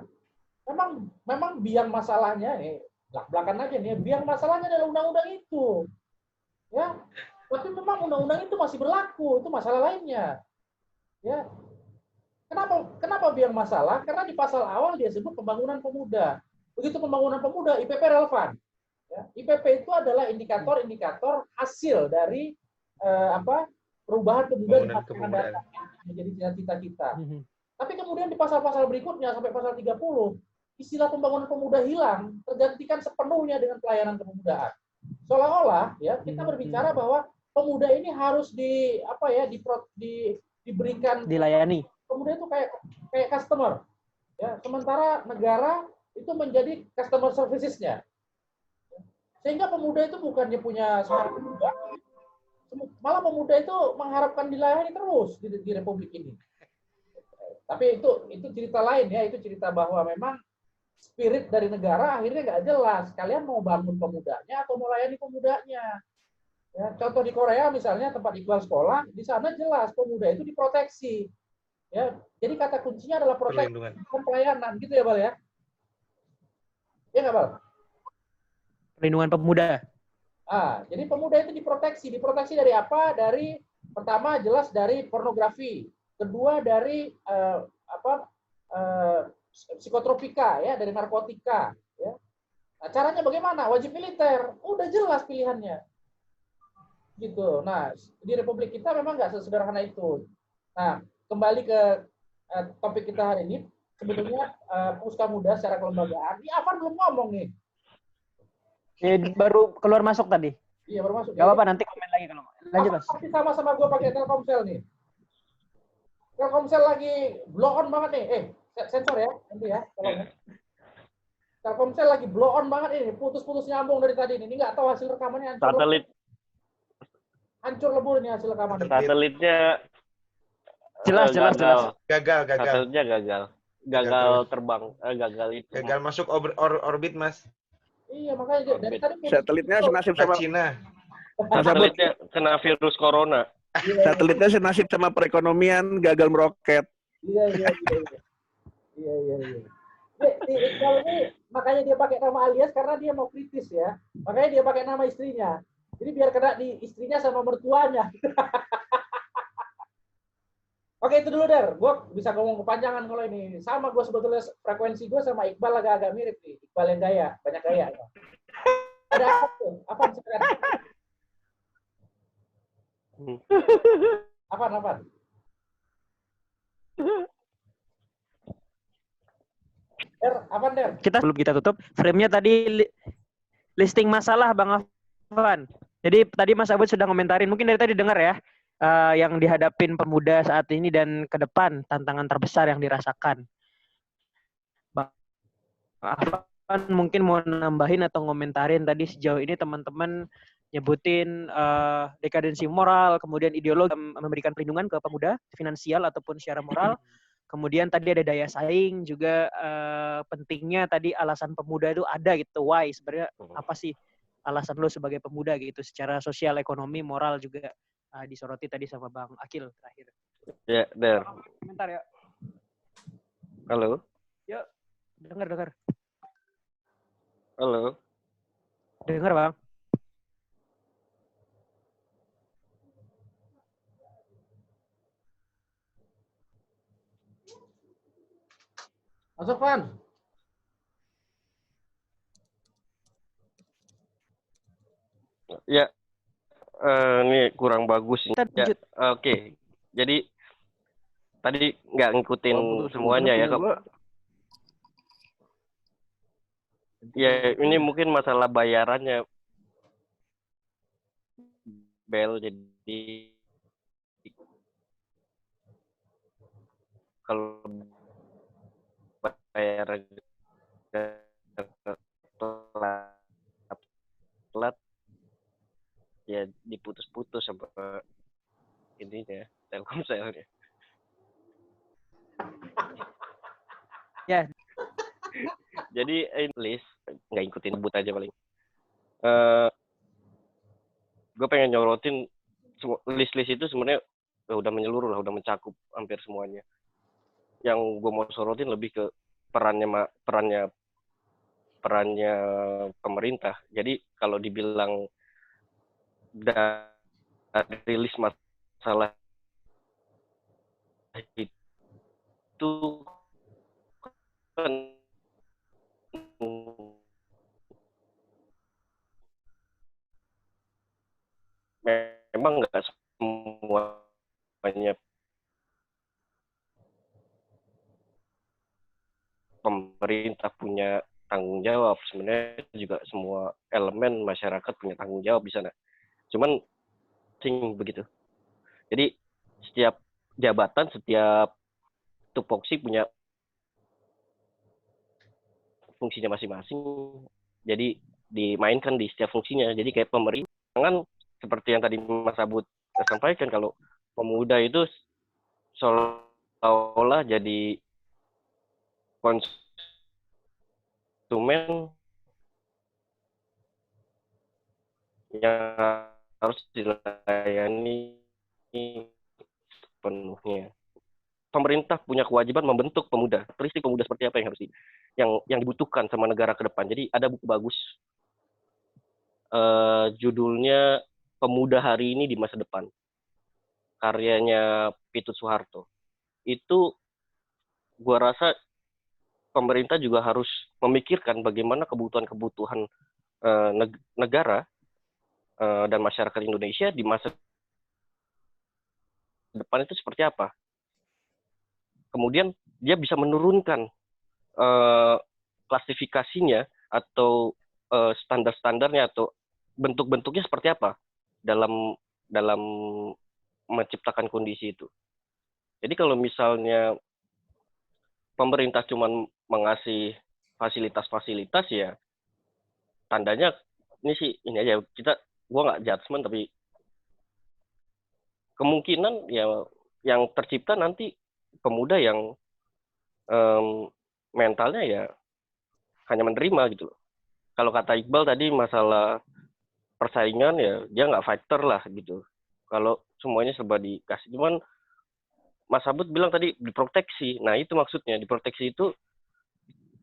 Memang biang masalahnya nih, belak-belakan aja nih. Biang masalahnya adalah undang-undang itu. Ya. Tapi memang undang-undang itu masih berlaku, itu masalah lainnya. Ya. Kenapa biang masalah? Karena di pasal awal dia sebut pembangunan pemuda. Begitu pembangunan pemuda, IPP relevan. Ya, IPP itu adalah indikator-indikator hasil dari perubahan pemuda di masa yang datang menjadi cita-cita kita. Tapi kemudian di pasal-pasal berikutnya sampai pasal 30, istilah pembangunan pemuda hilang, tergantikan sepenuhnya dengan pelayanan kepemudaan. Seolah-olah ya kita berbicara bahwa pemuda ini harus diberikan, dilayani. Pemuda itu kayak customer. Ya, sementara negara itu menjadi customer services-nya. Sehingga pemuda itu bukannya punya semangat pemuda, malah pemuda itu mengharapkan dilayani terus di Republik ini. Tapi itu cerita lain ya, itu cerita bahwa memang spirit dari negara akhirnya nggak jelas. Kalian mau bangun pemudanya atau mau layani pemudanya? Ya, contoh di Korea misalnya tempat Iqbal sekolah, di sana jelas pemuda itu diproteksi. Ya, jadi kata kuncinya adalah proteksi dan pelayanan, gitu ya Bal ya? Iya nggak Bal? Perlindungan pemuda. Jadi pemuda itu diproteksi. Diproteksi dari apa? Dari pertama jelas dari pornografi, kedua dari psikotropika ya, dari narkotika. Ya. Nah, caranya bagaimana? Wajib militer. Udah jelas pilihannya. Gitu. Nah, di Republik kita memang nggak sesederhana itu. Nah, kembali ke topik kita hari ini, sebetulnya Puska Muda secara kelembagaan. Ini Afan belum ngomong nih. Baru keluar masuk tadi. Iya, baru masuk. Gak apa-apa, nanti komen lagi kalau lanjut Mas. Pasti sama gue pakai Telkomsel nih. Telkomsel lagi blow on banget nih. Sensor ya, nanti ya. Tolong ya. Telkomsel lagi blow on banget ini, putus-putus nyambung dari tadi ini. Ini nggak tahu hasil rekamannya hancur lebur ini hasil rekamannya. Satelitnya Jelas. Gagal. Satelitnya gagal terbang, gagal itu. Gagal masuk orbit, Mas. Iya, makanya dari tadi Satelitnya senasib Ke sama Cina. Satelitnya kena virus corona. satelitnya senasib sama perekonomian, gagal meroket. Iya. Si Iqbal ini makanya dia pakai nama alias karena dia mau kritis ya. Makanya dia pakai nama istrinya. Jadi biar kena di istrinya sama mertuanya. Oke, itu dulu Der. Gue bisa ngomong kepanjangan kalau ini. Sama gue sebetulnya frekuensi gue sama Iqbal agak-agak mirip nih. Iqbal yang gaya, banyak gaya. Ada apa tuh? Apa sekarang? Apaan? Der? Belum kita tutup. Frame-nya tadi listing masalah Bang Afan. Jadi tadi Mas Abud sudah komentarin, mungkin dari tadi dengar ya, yang dihadapin pemuda saat ini dan ke depan, tantangan terbesar yang dirasakan. Bang Afan mungkin mau nambahin atau ngomentarin tadi sejauh ini teman-teman nyebutin dekadensi moral, kemudian ideologi memberikan perlindungan ke pemuda, finansial ataupun secara moral. Kemudian tadi ada daya saing juga, pentingnya tadi alasan pemuda itu ada gitu. Why? Sebenarnya apa sih alasan lo sebagai pemuda gitu, secara sosial, ekonomi, moral juga disoroti tadi sama Bang Akil terakhir. Ya, Der. Komentar ya. Halo. Yuk, dengar. Halo. Dengar Bang. Masuk, Van. Ya, ini kurang bagus. Ya, oke. Jadi tadi nggak ngikutin semuanya ya. Ya, ini mungkin masalah bayarannya, Bel. Jadi kalau bayar telat ya diputus-putus sama ininya Telkomselnya. Ya. Jadi list nggak ikutin but aja paling. Gue pengen nyorotin list-list itu sebenarnya udah menyeluruh lah, udah mencakup hampir semuanya. Yang gue mau sorotin lebih ke perannya pemerintah. Jadi kalau dibilang dari list masalah itu kan memang nggak semuanya pemerintah punya tanggung jawab. Sebenarnya juga semua elemen masyarakat punya tanggung jawab di sana. Cuman begitu. Jadi setiap jabatan, setiap tupoksi punya fungsinya masing-masing. Jadi dimainkan di setiap fungsinya. Jadi kayak pemerintah kan seperti yang tadi Mas Abud sampaikan, kalau pemuda itu seolah-olah jadi konsumen yang harus dilayani penuhnya. Pemerintah punya kewajiban membentuk pemuda. Karakteristik pemuda seperti apa yang harus yang dibutuhkan sama negara ke depan. Jadi ada buku bagus, judulnya Pemuda Hari Ini di Masa Depan, karyanya Pitut Soeharto. Itu gua rasa pemerintah juga harus memikirkan bagaimana kebutuhan-kebutuhan negara dan masyarakat Indonesia di masa depan itu seperti apa. Kemudian dia bisa menurunkan klasifikasinya atau standar-standarnya atau bentuk-bentuknya seperti apa dalam dalam menciptakan kondisi itu. Jadi kalau misalnya pemerintah cuma mengasih fasilitas-fasilitas, ya tandanya ini sih ini aja, gua nggak judgement, tapi kemungkinan ya yang tercipta nanti pemuda yang mentalnya ya hanya menerima gitu loh. Kalau kata Iqbal tadi masalah persaingan, ya dia nggak fighter lah gitu. Kalau semuanya serba dikasih, cuman Mas Abud bilang tadi diproteksi. Nah itu maksudnya, diproteksi itu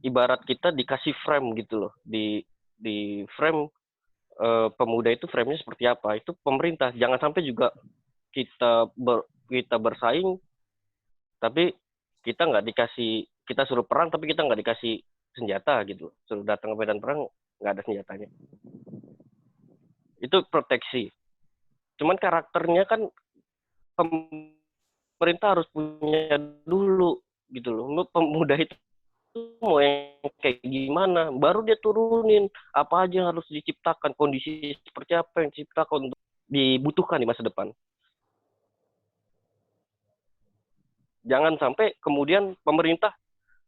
ibarat kita dikasih frame gitu loh. Di frame pemuda itu frame-nya seperti apa? Itu pemerintah. Jangan sampai juga kita bersaing, tapi kita nggak dikasih, kita suruh perang tapi kita nggak dikasih senjata gitu. Suruh datang ke medan perang nggak ada senjatanya. Itu proteksi. Cuman karakternya kan pemerintah harus punya dulu gitu loh. Pemuda itu mau yang kayak gimana, baru dia turunin apa aja yang harus diciptakan, kondisi seperti apa yang diciptakan untuk dibutuhkan di masa depan. Jangan sampai kemudian pemerintah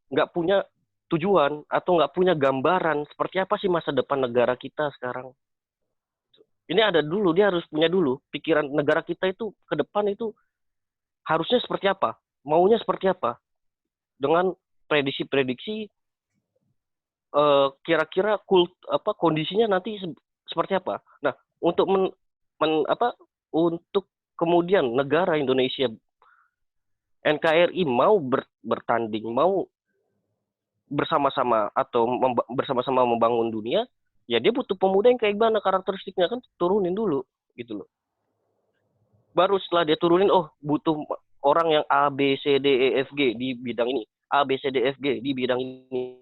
nggak punya tujuan atau nggak punya gambaran seperti apa sih masa depan negara kita sekarang. Ini ada dulu, dia harus punya dulu pikiran negara kita itu ke depan itu harusnya seperti apa, maunya seperti apa, dengan prediksi-prediksi kira-kira kondisinya nanti seperti apa. Nah, untuk untuk kemudian negara Indonesia, NKRI mau bertanding, mau bersama-sama atau bersama-sama membangun dunia, ya dia butuh pemuda yang kayak gimana karakteristiknya, kan turunin dulu gitu loh. Baru setelah dia turunin, oh butuh orang yang A, B, C, D, E, F, G di bidang ini. A, B, C, D, F, G di bidang ini.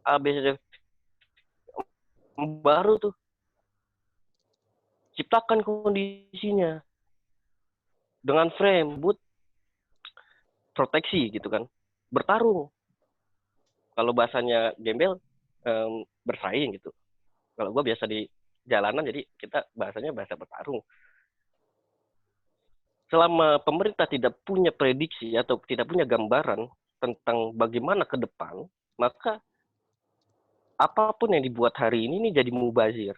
A, B, C, D, F. Baru tuh ciptakan kondisinya dengan frame, proteksi gitu kan. Bertarung. Kalau bahasanya gembel, bersaing gitu. Kalau gue biasa di jalanan, jadi kita bahasanya bahasa bertarung. Selama pemerintah tidak punya prediksi atau tidak punya gambaran tentang bagaimana ke depan, maka apapun yang dibuat hari ini jadi mubazir.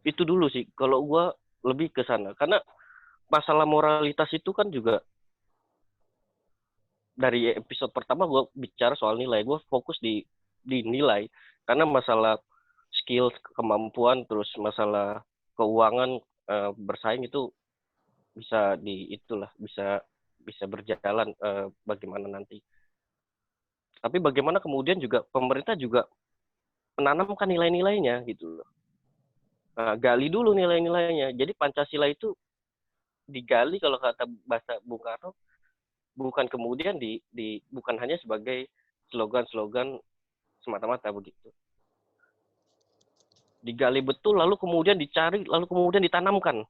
Itu dulu sih, kalau gue lebih ke sana. Karena masalah moralitas itu kan juga, dari episode pertama gue bicara soal nilai, gue fokus di nilai. Karena masalah skill, kemampuan, terus masalah keuangan, bersaing itu bisa bisa berjalan bagaimana nanti. Tapi bagaimana kemudian juga pemerintah juga menanamkan nilai-nilainya gitu loh. Gali dulu nilai-nilainya. Jadi Pancasila itu digali, kalau kata bahasa Bung Karno, bukan kemudian bukan hanya sebagai slogan-slogan semata-mata begitu. Digali betul, lalu kemudian dicari, lalu kemudian ditanamkan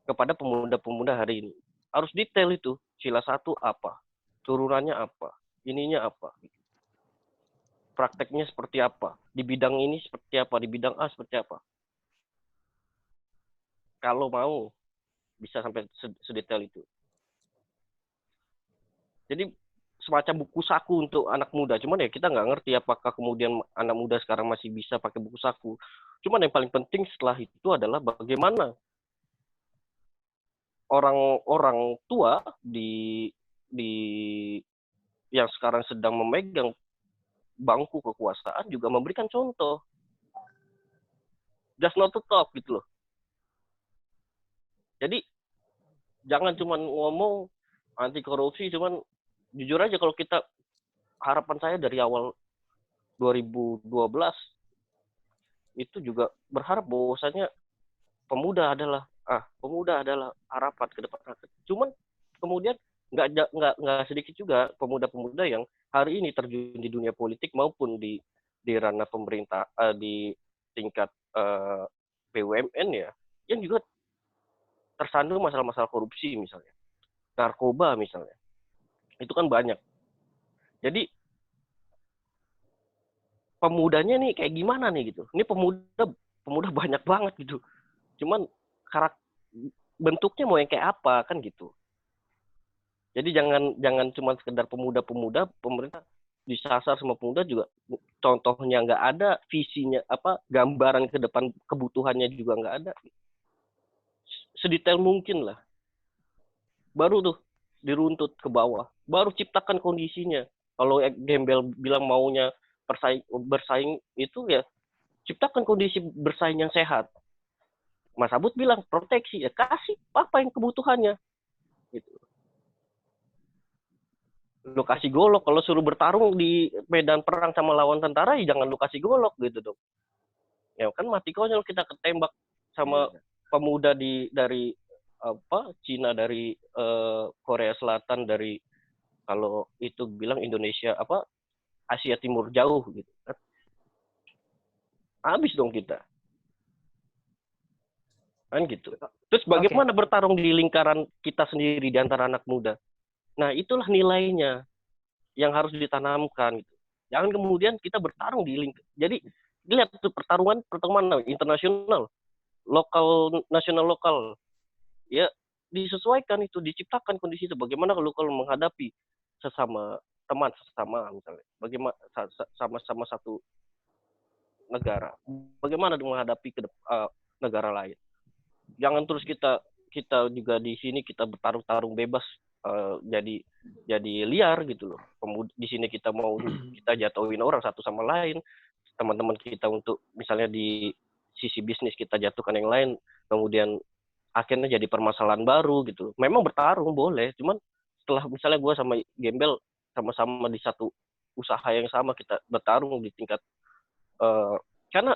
kepada pemuda-pemuda hari ini. Harus detail itu. Sila 1 apa? Turunannya apa? Ininya apa? Prakteknya seperti apa? Di bidang ini seperti apa? Di bidang A seperti apa? Kalau mau, bisa sampai sedetail itu. Jadi semacam buku saku untuk anak muda. Cuman ya kita nggak ngerti apakah kemudian anak muda sekarang masih bisa pakai buku saku. Cuman yang paling penting setelah itu adalah bagaimana orang-orang tua di yang sekarang sedang memegang bangku kekuasaan juga memberikan contoh. Just not to talk gitu loh. Jadi jangan cuma ngomong anti korupsi, cuman jujur aja, kalau kita, harapan saya dari awal 2012 itu juga berharap bahwasanya pemuda adalah harapan ke depan. Cuman kemudian nggak sedikit juga pemuda-pemuda yang hari ini terjun di dunia politik maupun di ranah pemerintah, di tingkat BUMN ya, yang juga tersandung masalah-masalah korupsi misalnya, narkoba misalnya. Itu kan banyak. Jadi pemudanya nih kayak gimana nih gitu. Ini pemuda banyak banget gitu. Cuman bentuknya mau yang kayak apa kan gitu. Jadi jangan cuma sekedar pemuda-pemuda, pemerintah disasar sama pemuda juga. Contohnya nggak ada, visinya gambaran ke depan kebutuhannya juga nggak ada. Sedetail mungkin lah. Baru tuh diruntut ke bawah. Baru ciptakan kondisinya. Kalau Gembel bilang maunya bersaing itu ya ciptakan kondisi bersaing yang sehat. Mas Abud bilang proteksi, ya kasih apa yang kebutuhannya. Gitu. Lu kasih golok, kalau suruh bertarung di medan perang sama lawan tentara, ya jangan lu kasih golok gitu dong. Ya kan mati konyol kita ketembak sama pemuda dari Cina, dari Korea Selatan, dari kalau itu bilang Indonesia Asia Timur jauh gitu kan. Habis dong kita. Kan gitu. Terus bagaimana bertarung di lingkaran kita sendiri di antara anak muda? Nah, itulah nilainya yang harus ditanamkan gitu. Jangan kemudian kita bertarung di Jadi lihat tuh pertarungan internasional, lokal, nasional lokal. Ya, disesuaikan itu, diciptakan kondisi itu. Bagaimana kalau menghadapi sesama teman, sesama misalnya. Bagaimana sama satu negara. Bagaimana menghadapi negara lain. Jangan terus kita juga di sini kita bertarung bebas jadi liar gitu loh. Di sini kita jatuhin orang satu sama lain, teman-teman kita untuk misalnya di sisi bisnis kita jatuhkan yang lain, kemudian akhirnya jadi permasalahan baru gitu. Memang bertarung boleh, cuman setelah misalnya gue sama Gembel sama-sama di satu usaha yang sama, kita bertarung di tingkat karena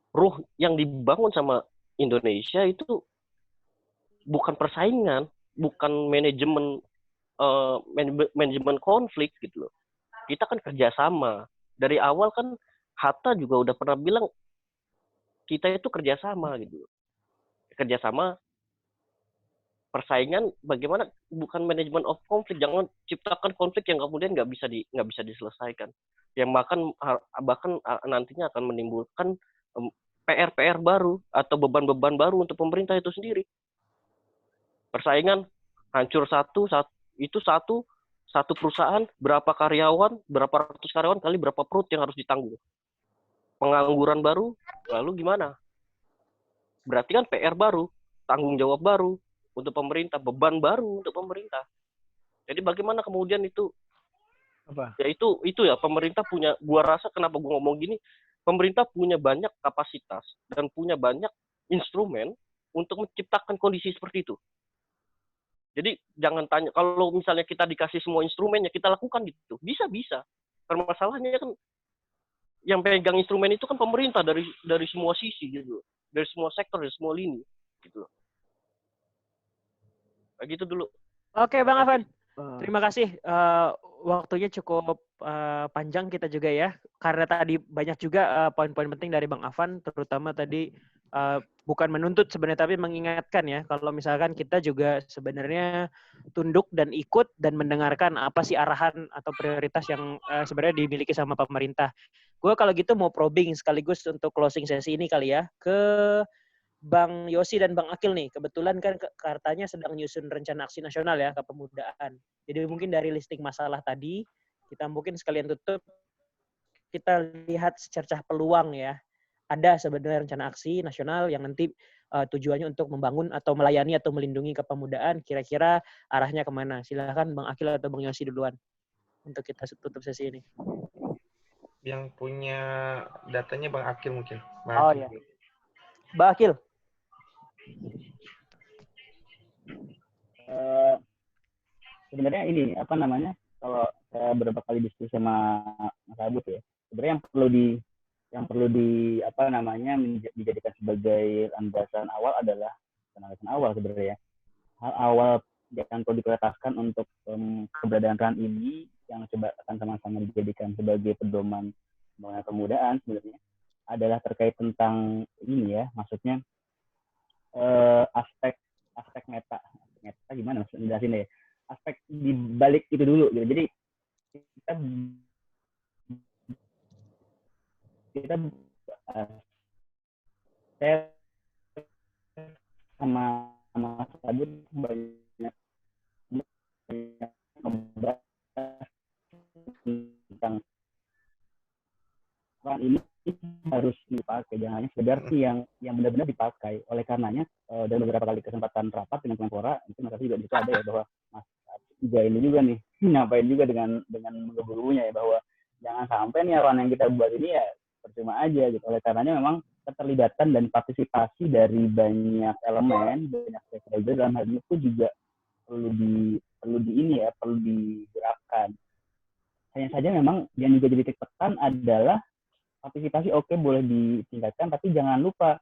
ruh yang dibangun sama Indonesia itu bukan persaingan, bukan manajemen konflik gitu loh. Kita kan kerjasama. Dari awal kan Hatta juga udah pernah bilang kita itu kerjasama gitu loh. Kerjasama, persaingan bagaimana, bukan manajemen of konflik. Jangan ciptakan konflik yang kemudian nggak bisa diselesaikan. Yang bahkan nantinya akan menimbulkan PR baru atau beban-beban baru untuk pemerintah itu sendiri. Persaingan hancur satu perusahaan, berapa karyawan, berapa ratus karyawan kali berapa perut yang harus ditanggung. Pengangguran baru, lalu gimana? Berarti kan PR baru, tanggung jawab baru untuk pemerintah, beban baru untuk pemerintah. Jadi bagaimana kemudian itu? Ya itu ya pemerintah punya, gua rasa kenapa gua ngomong gini, pemerintah punya banyak kapasitas dan punya banyak instrumen untuk menciptakan kondisi seperti itu. Jadi jangan tanya, kalau misalnya kita dikasih semua instrumennya, kita lakukan gitu. Bisa. Permasalahannya kan yang pegang instrumen itu kan pemerintah dari semua sisi gitu. Dari semua sektor, dari semua lini gitu. Kayak gitu dulu. Oke, Bang Afan. Terima kasih. Waktunya cukup panjang kita juga ya. Karena tadi banyak juga poin-poin penting dari Bang Afan, terutama tadi bukan menuntut sebenarnya, tapi mengingatkan ya, kalau misalkan kita juga sebenarnya tunduk dan ikut dan mendengarkan apa sih arahan atau prioritas yang sebenarnya dimiliki sama pemerintah. Gue kalau gitu mau probing sekaligus untuk closing sesi ini kali ya, ke Bang Yosi dan Bang Akil nih. Kebetulan kan katanya sedang nyusun rencana aksi nasional ya, kepemudaan. Jadi mungkin dari listing masalah tadi, kita mungkin sekalian tutup, kita lihat secercah peluang ya. Ada sebenarnya rencana aksi nasional yang nanti tujuannya untuk membangun atau melayani atau melindungi kepemudaan. Kira-kira arahnya kemana? Silakan Bang Akil atau Bang Yosi duluan untuk kita tutup sesi ini. Yang punya datanya Bang Akil mungkin. Iya. Bang Akil. Sebenarnya ini kalau saya beberapa kali diskusi sama Mas Abud ya, sebenarnya yang perlu dijadikan sebagai landasan awal adalah landasan awal sebenarnya. Hal awal yang perlu diprioritaskan untuk keberadaan RAN ini yang coba akan sama-sama dijadikan sebagai pedoman pembangunan kepemudaan sebenarnya adalah terkait tentang ini ya, maksudnya aspek meta gimana jelasin ya, aspek di balik itu dulu gitu. Jadi kita kita saya sama Mas Abud banyak membahas tentang peran ini harus dipakai, jangan hanya sekedar yang benar-benar dipakai. Oleh karenanya dalam beberapa kali kesempatan rapat dengan Kemenpora, itu Mas juga bisa ada ya bahwa Mas juga ini juga nih nyampain juga dengan menggebu-gebunya ya bahwa jangan sampai nih aturan yang kita buat ini ya percuma aja gitu. Oleh karenanya memang keterlibatan dan partisipasi dari banyak elemen, banyak stakeholder dalam hal ini pun juga perlu digerakkan. Hanya saja memang yang juga jadi titik tekan adalah partisipasi boleh ditingkatkan, tapi jangan lupa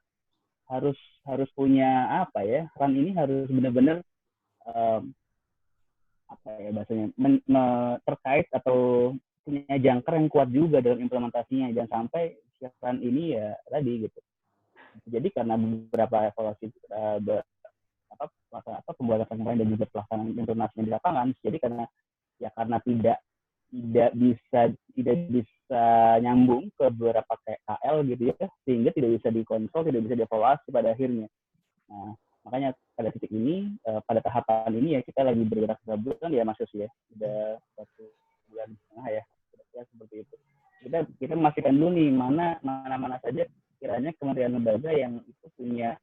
harus punya ran ini harus benar-benar bahasanya terkait atau punya jangkar yang kuat juga dalam implementasinya. Jangan sampai ran ini ya tadi gitu. Jadi karena beberapa evaluasi pembuatan kemarin dan juga pelaksanaan implementasinya di lapangan, jadi karena tidak bisa nyambung ke beberapa KL gitu ya, sehingga tidak bisa dikontrol, tidak bisa dievaluasi pada akhirnya. Nah, makanya pada titik ini, pada tahapan ini ya kita lagi bergerak 3 bulan ya Mas Yos ya, sudah 1 bulan setengah ya, kira-kira seperti itu. Kita memastikan dulu nih mana saja kiranya kementerian lembaga yang itu punya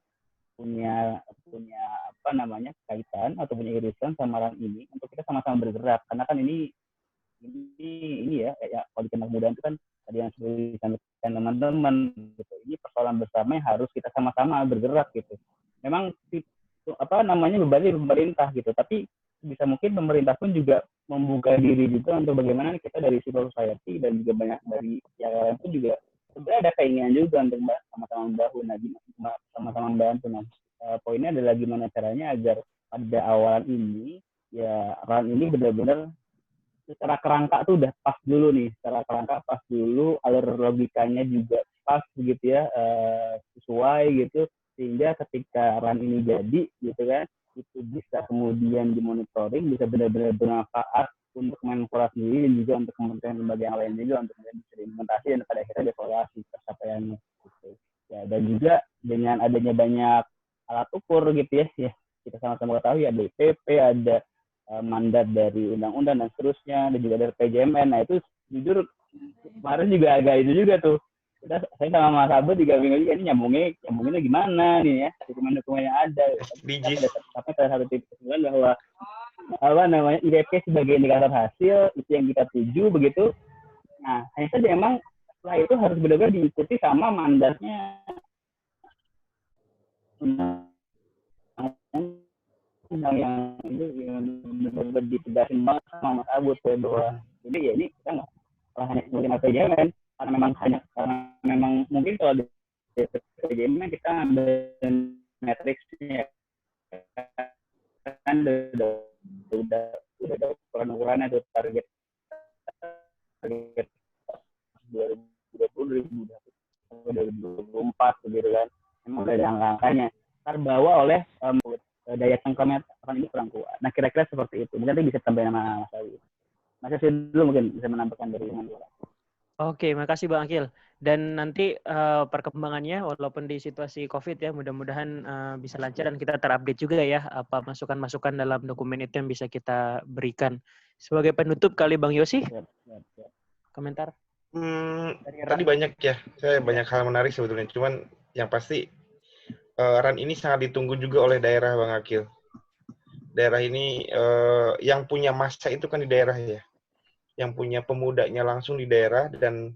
kaitan atau punya irisan sama ran ini untuk kita sama-sama bergerak, karena kan ini ya kalau di Kementerian itu kan tadi yang sudah disampaikan teman-teman gitu. Ini persoalan bersama yang harus kita sama-sama bergerak gitu. Memang bebannya pemerintah gitu, tapi bisa mungkin pemerintah pun juga membuka diri juga untuk bagaimana kita dari civil society dan juga banyak dari yang lain pun juga sebenarnya ada keinginan juga untuk sama-sama membantu. Nah, poinnya adalah gimana caranya agar pada awalan ini ya ran ini benar-benar secara kerangka tuh udah pas dulu nih, alur logikanya juga pas begitu ya, sesuai gitu, sehingga ketika ran ini jadi gitu kan, itu bisa kemudian dimonitoring, bisa benar-benar bermanfaat untuk Kemenpora sendiri dan juga untuk kementerian lembaga yang lain juga untuk bisa diimplementasi dan pada akhirnya dievaluasi pencapaiannya gitu. Ya, dan juga dengan adanya banyak alat ukur gitu ya kita sama-sama ketahui ada IPP, ada mandat dari undang-undang dan seterusnya, dan juga dari PJMN. Nah itu jujur kemarin juga agak itu juga tuh. Saya sama Mas Abud juga bingung juga ini nyambunginnya gimana nih ya, dokumen-dokumen yang ada. Tapi pada satu titik kesimpulan bahwa IPP sebagai indikator hasil itu yang kita tuju begitu. Nah hanya saja emang setelah itu harus benar-benar diikuti sama mandatnya yang itu benar-benar ditegasin banget sama Mas Abud bahwa jadi ya ini kita nggak hanya mungkin PJMN karena memang mungkin kalau di PJMN kita ambil matriksnya kan udah ukuran-ukurannya tuh target 2020 2024 gitu kan, memang udah ada angka-angkanya terbawa oleh daya tangkamnya ini kurang kuat. Nah kira-kira seperti itu. Mungkin nanti bisa tambahin sama Mas Awi. Mas Awi dulu mungkin bisa menambahkan dari Kemenpora. Oke, makasih Bang Akil. Dan nanti perkembangannya walaupun di situasi COVID ya, mudah-mudahan bisa lancar dan kita terupdate juga ya apa masukan-masukan dalam dokumen itu yang bisa kita berikan. Sebagai penutup kali Bang Yosi, komentar? Tadi banyak ya, saya banyak hal menarik sebetulnya. Cuman yang pasti ran ini sangat ditunggu juga oleh daerah Bang Akil. Daerah ini yang punya masa itu kan di daerah ya, yang punya pemudanya langsung di daerah, dan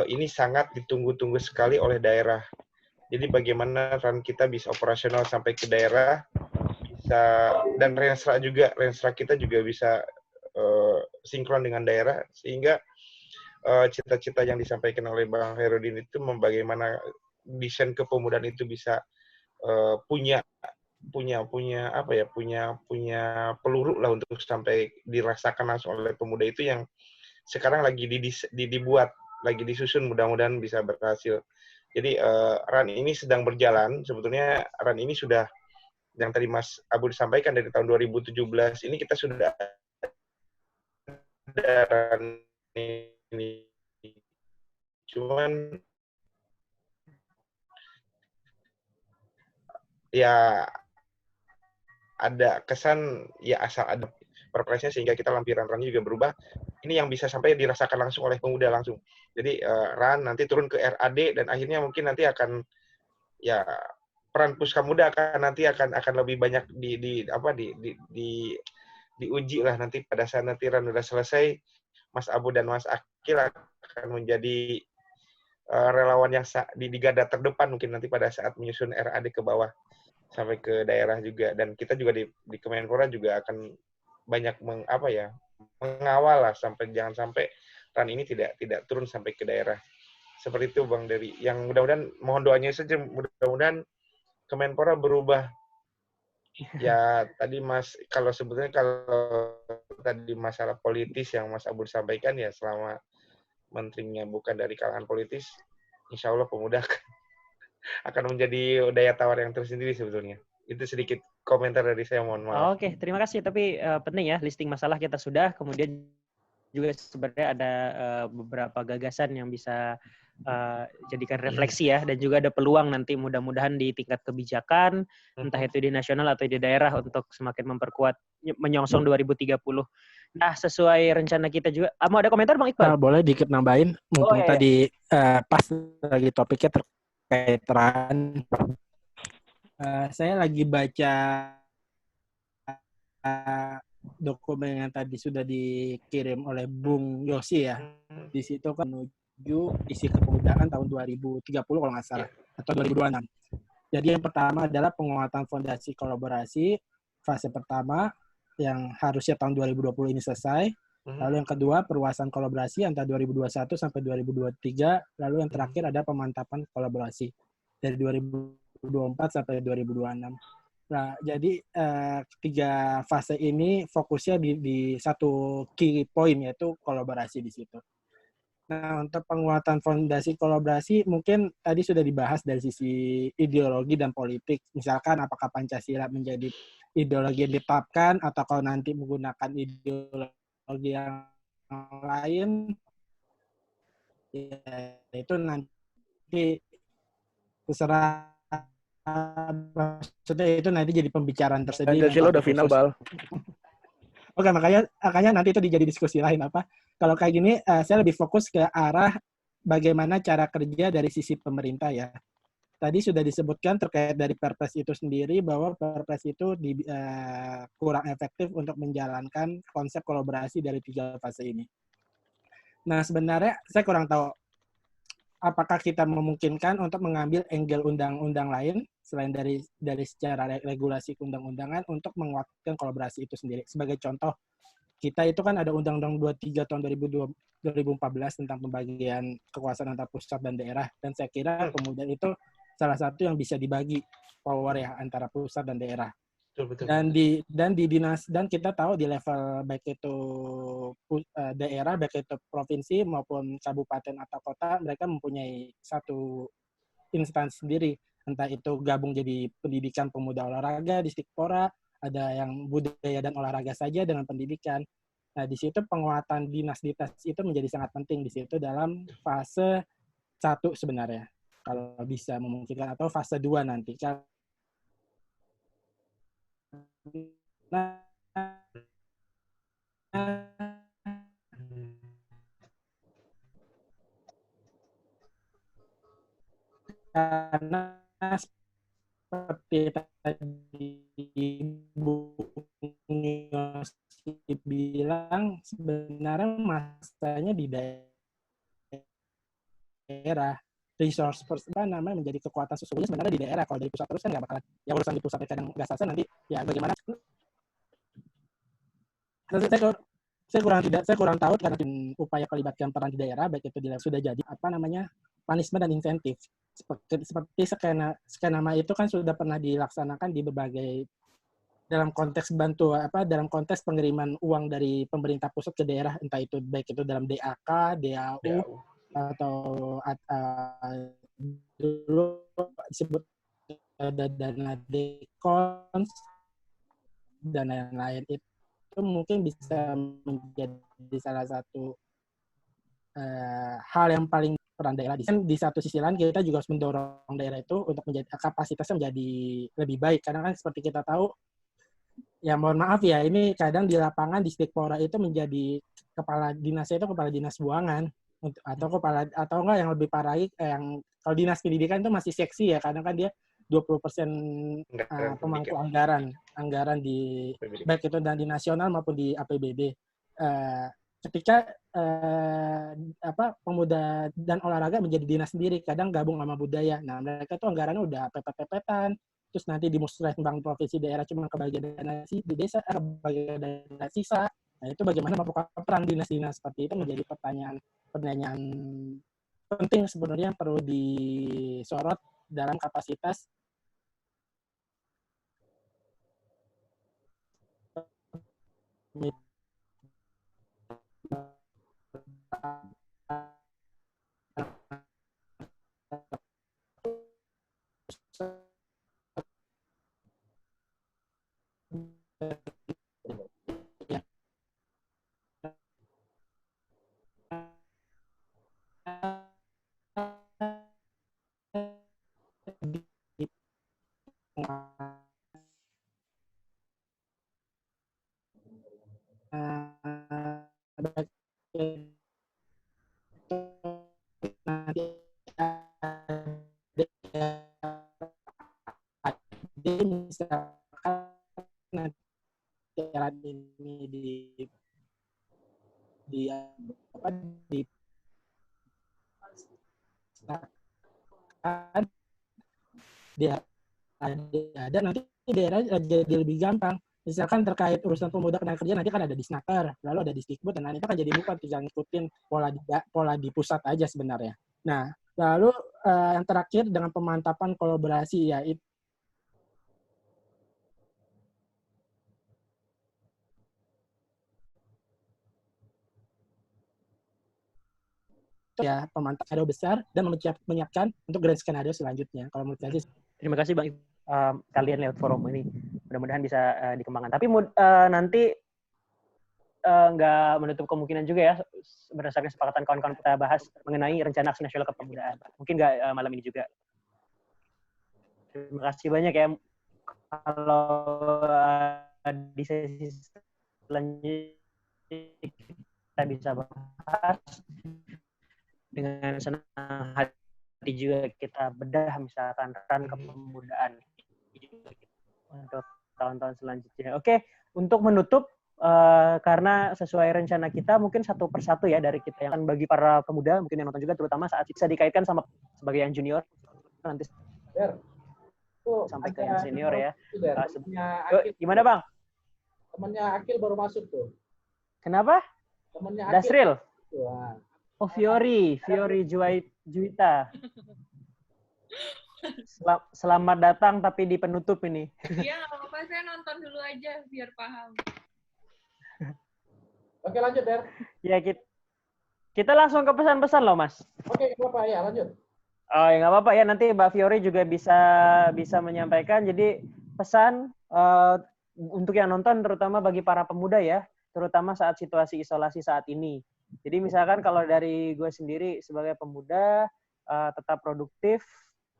ini sangat ditunggu-tunggu sekali oleh daerah. Jadi bagaimana ran kita bisa operasional sampai ke daerah, bisa, dan renstra kita juga bisa sinkron dengan daerah, sehingga cita-cita yang disampaikan oleh Bang Herudin itu bagaimana desain kepemudaan itu bisa punya peluru lah untuk sampai dirasakan langsung oleh pemuda itu yang sekarang lagi dibuat, lagi disusun, mudah-mudahan bisa berhasil. Jadi ran ini sedang berjalan. Sebetulnya ran ini sudah, yang tadi Mas Abud sampaikan, dari tahun 2017 ini kita sudah ada ran ini. Cuman ya ada kesan ya asal ada perpresnya sehingga kita lampiran RAN juga berubah. Ini yang bisa sampai dirasakan langsung oleh pemuda langsung. Jadi RAN nanti turun ke RAD dan akhirnya mungkin nanti akan ya peran Puskamuda akan lebih banyak diuji lah nanti pada saat nanti RAN udah selesai. Mas Abu dan Mas Akil akan menjadi relawan yang di garda terdepan mungkin nanti pada saat menyusun RAD ke bawah sampai ke daerah juga, dan kita juga di Kemenpora juga akan banyak mengawal lah jangan sampai RAN ini tidak turun sampai ke daerah. Seperti itu Bang Dery. Yang mudah-mudahan mohon doanya saja, mudah-mudahan Kemenpora berubah. Ya tadi sebetulnya kalau tadi masalah politis yang Mas Abul sampaikan, ya selama menterinya bukan dari kalangan politis, insya Allah pemuda akan menjadi daya tawar yang tersendiri sebetulnya. Itu sedikit komentar dari saya, mohon maaf. Oke, terima kasih. Tapi penting ya, listing masalah kita sudah, kemudian juga sebenarnya ada beberapa gagasan yang bisa jadikan refleksi ya, dan juga ada peluang nanti mudah-mudahan di tingkat kebijakan, entah itu di nasional atau di daerah untuk semakin memperkuat menyongsong 2030. Nah, sesuai rencana kita juga. Mau ada komentar Bang Iqbal? Boleh dikit nambahin, mumpung iya. tadi pas lagi topiknya terkait RAN. Saya lagi baca dokumen yang tadi sudah dikirim oleh Bung Yosi ya. Di situ kan menuju isi kepemudaan tahun 2030 kalau nggak salah, atau 2026. Jadi yang pertama adalah penguatan fondasi kolaborasi fase pertama yang harusnya tahun 2020 ini selesai. Lalu yang kedua perluasan kolaborasi antara 2021 sampai 2023. Lalu yang terakhir ada pemantapan kolaborasi dari 2024 sampai 2026. Nah, jadi ketiga fase ini fokusnya di satu key point, yaitu kolaborasi di situ. Nah, untuk penguatan fondasi kolaborasi mungkin tadi sudah dibahas dari sisi ideologi dan politik. Misalkan apakah Pancasila menjadi ideologi yang ditetapkan atau kalau nanti menggunakan ideologi yang lain, ya, itu nanti terserah. Maksudnya itu nanti jadi pembicaraan tersendiri. Pancasila udah final, Bal. Oke, makanya nanti itu jadi diskusi lain apa. Kalau kayak gini, saya lebih fokus ke arah bagaimana cara kerja dari sisi pemerintah ya. Tadi sudah disebutkan terkait dari Perpres itu sendiri bahwa Perpres itu kurang efektif untuk menjalankan konsep kolaborasi dari 3 fase ini. Nah, sebenarnya saya kurang tahu apakah kita memungkinkan untuk mengambil angle undang-undang lain selain dari secara regulasi undang-undangan untuk menguatkan kolaborasi itu sendiri. Sebagai contoh, kita itu kan ada Undang-Undang 23 tahun 2014 tentang pembagian kekuasaan antara pusat dan daerah, dan saya kira kemudian itu salah satu yang bisa dibagi power ya antara pusat dan daerah. Betul. Dan di dinas, dan kita tahu di level baik itu daerah, baik itu provinsi maupun kabupaten atau kota, mereka mempunyai satu instansi sendiri, entah itu gabung jadi pendidikan pemuda olahraga di Stikpora, ada yang budaya dan olahraga saja dengan pendidikan. Nah, di situ penguatan dinas-dinas itu menjadi sangat penting di situ dalam fase 1 sebenarnya, kalau bisa memungkinkan, atau fase 2 nanti. Karena seperti tadi Bung Yosi bilang, sebenarnya masanya di daerah. Resource menjadi kekuatan sesungguhnya sebenarnya di daerah. Kalau dari pusat terus kan nggak bakalan, ya urusan di pusat kadang nggak selesai, nanti ya bagaimana. Saya kurang tahu karena upaya melibatkan peran di daerah, baik itu sudah jadi punishment dan insentif. Seperti skenema itu kan sudah pernah dilaksanakan di berbagai, dalam konteks dalam konteks pengiriman uang dari pemerintah pusat ke daerah, entah itu baik itu dalam DAK, DAU, atau dulu disebut ada dana dekons dan lain-lain. Itu mungkin bisa menjadi salah satu hal yang paling peran daerah di satu sisi lain kita juga harus mendorong daerah itu untuk menjadi kapasitasnya menjadi lebih baik, karena kan seperti kita tahu ya, mohon maaf ya, ini kadang di lapangan di Stikpora itu menjadi kepala dinasnya itu kepala dinas buangan atau enggak yang lebih parah yang kalau dinas pendidikan itu masih seksi ya, kadang kan dia 20% pemangku anggaran di baik itu dan di nasional maupun di APBD. Ketika pemuda dan olahraga menjadi dinas sendiri, kadang gabung sama budaya. Nah, mereka tuh anggarannya udah pepet-pepetan, terus nanti di musrembang provinsi daerah cuma kebagian dana di desa, kebagian dana sisa. Nah, itu bagaimana membuka peran dinas-dinas seperti itu menjadi pertanyaan penting sebenarnya yang perlu disorot dalam kapasitas misalkan ini ada nanti daerah jadi lebih gampang. Misalkan terkait urusan pemuda ketenaga kerja nanti kan ada di Snaker, lalu ada di Stikbud, dan nanti kan jadi bukan tinggal ngikutin pola di pusat aja sebenarnya. Nah, lalu yang terakhir dengan pemantapan kolaborasi ya itu ya pemantap skenario besar dan menyiapkan untuk grand skenario selanjutnya. Kalau menurut saya, terima kasih Bang kalian lewat forum ini. Mudah-mudahan bisa dikembangkan. Tapi nanti nggak menutup kemungkinan juga ya, berdasarkan kesepakatan kawan-kawan kita bahas mengenai rencana aksi nasional kepemudaan. Mungkin nggak malam ini juga. Terima kasih banyak ya. Kalau di sesi selanjutnya kita bisa bahas dengan senang hati juga, kita bedah misalkan ran kepemudaan untuk tahun-tahun selanjutnya. Oke, untuk menutup karena sesuai rencana kita mungkin satu persatu ya dari kita yang bagi para pemuda mungkin yang nonton juga, terutama saat bisa dikaitkan sama sebagai yang junior nanti sampai ke yang senior ya. Gimana Bang? Temennya Akil baru masuk tuh. Kenapa? Temennya Akil. Dasril. Wah. Oh, Fiori Juwita. Selamat datang tapi di penutup ini. Iya, nggak apa-apa, saya nonton dulu aja biar paham. Oke, lanjut, Der. Ya, kita langsung ke pesan-pesan loh, Mas. Oke, nggak apa-apa, ya lanjut. Oh, ya nggak apa-apa ya, nanti Mbak Fiori juga bisa menyampaikan. Jadi pesan untuk yang nonton, terutama bagi para pemuda ya, terutama saat situasi isolasi saat ini. Jadi misalkan kalau dari gue sendiri sebagai pemuda, tetap produktif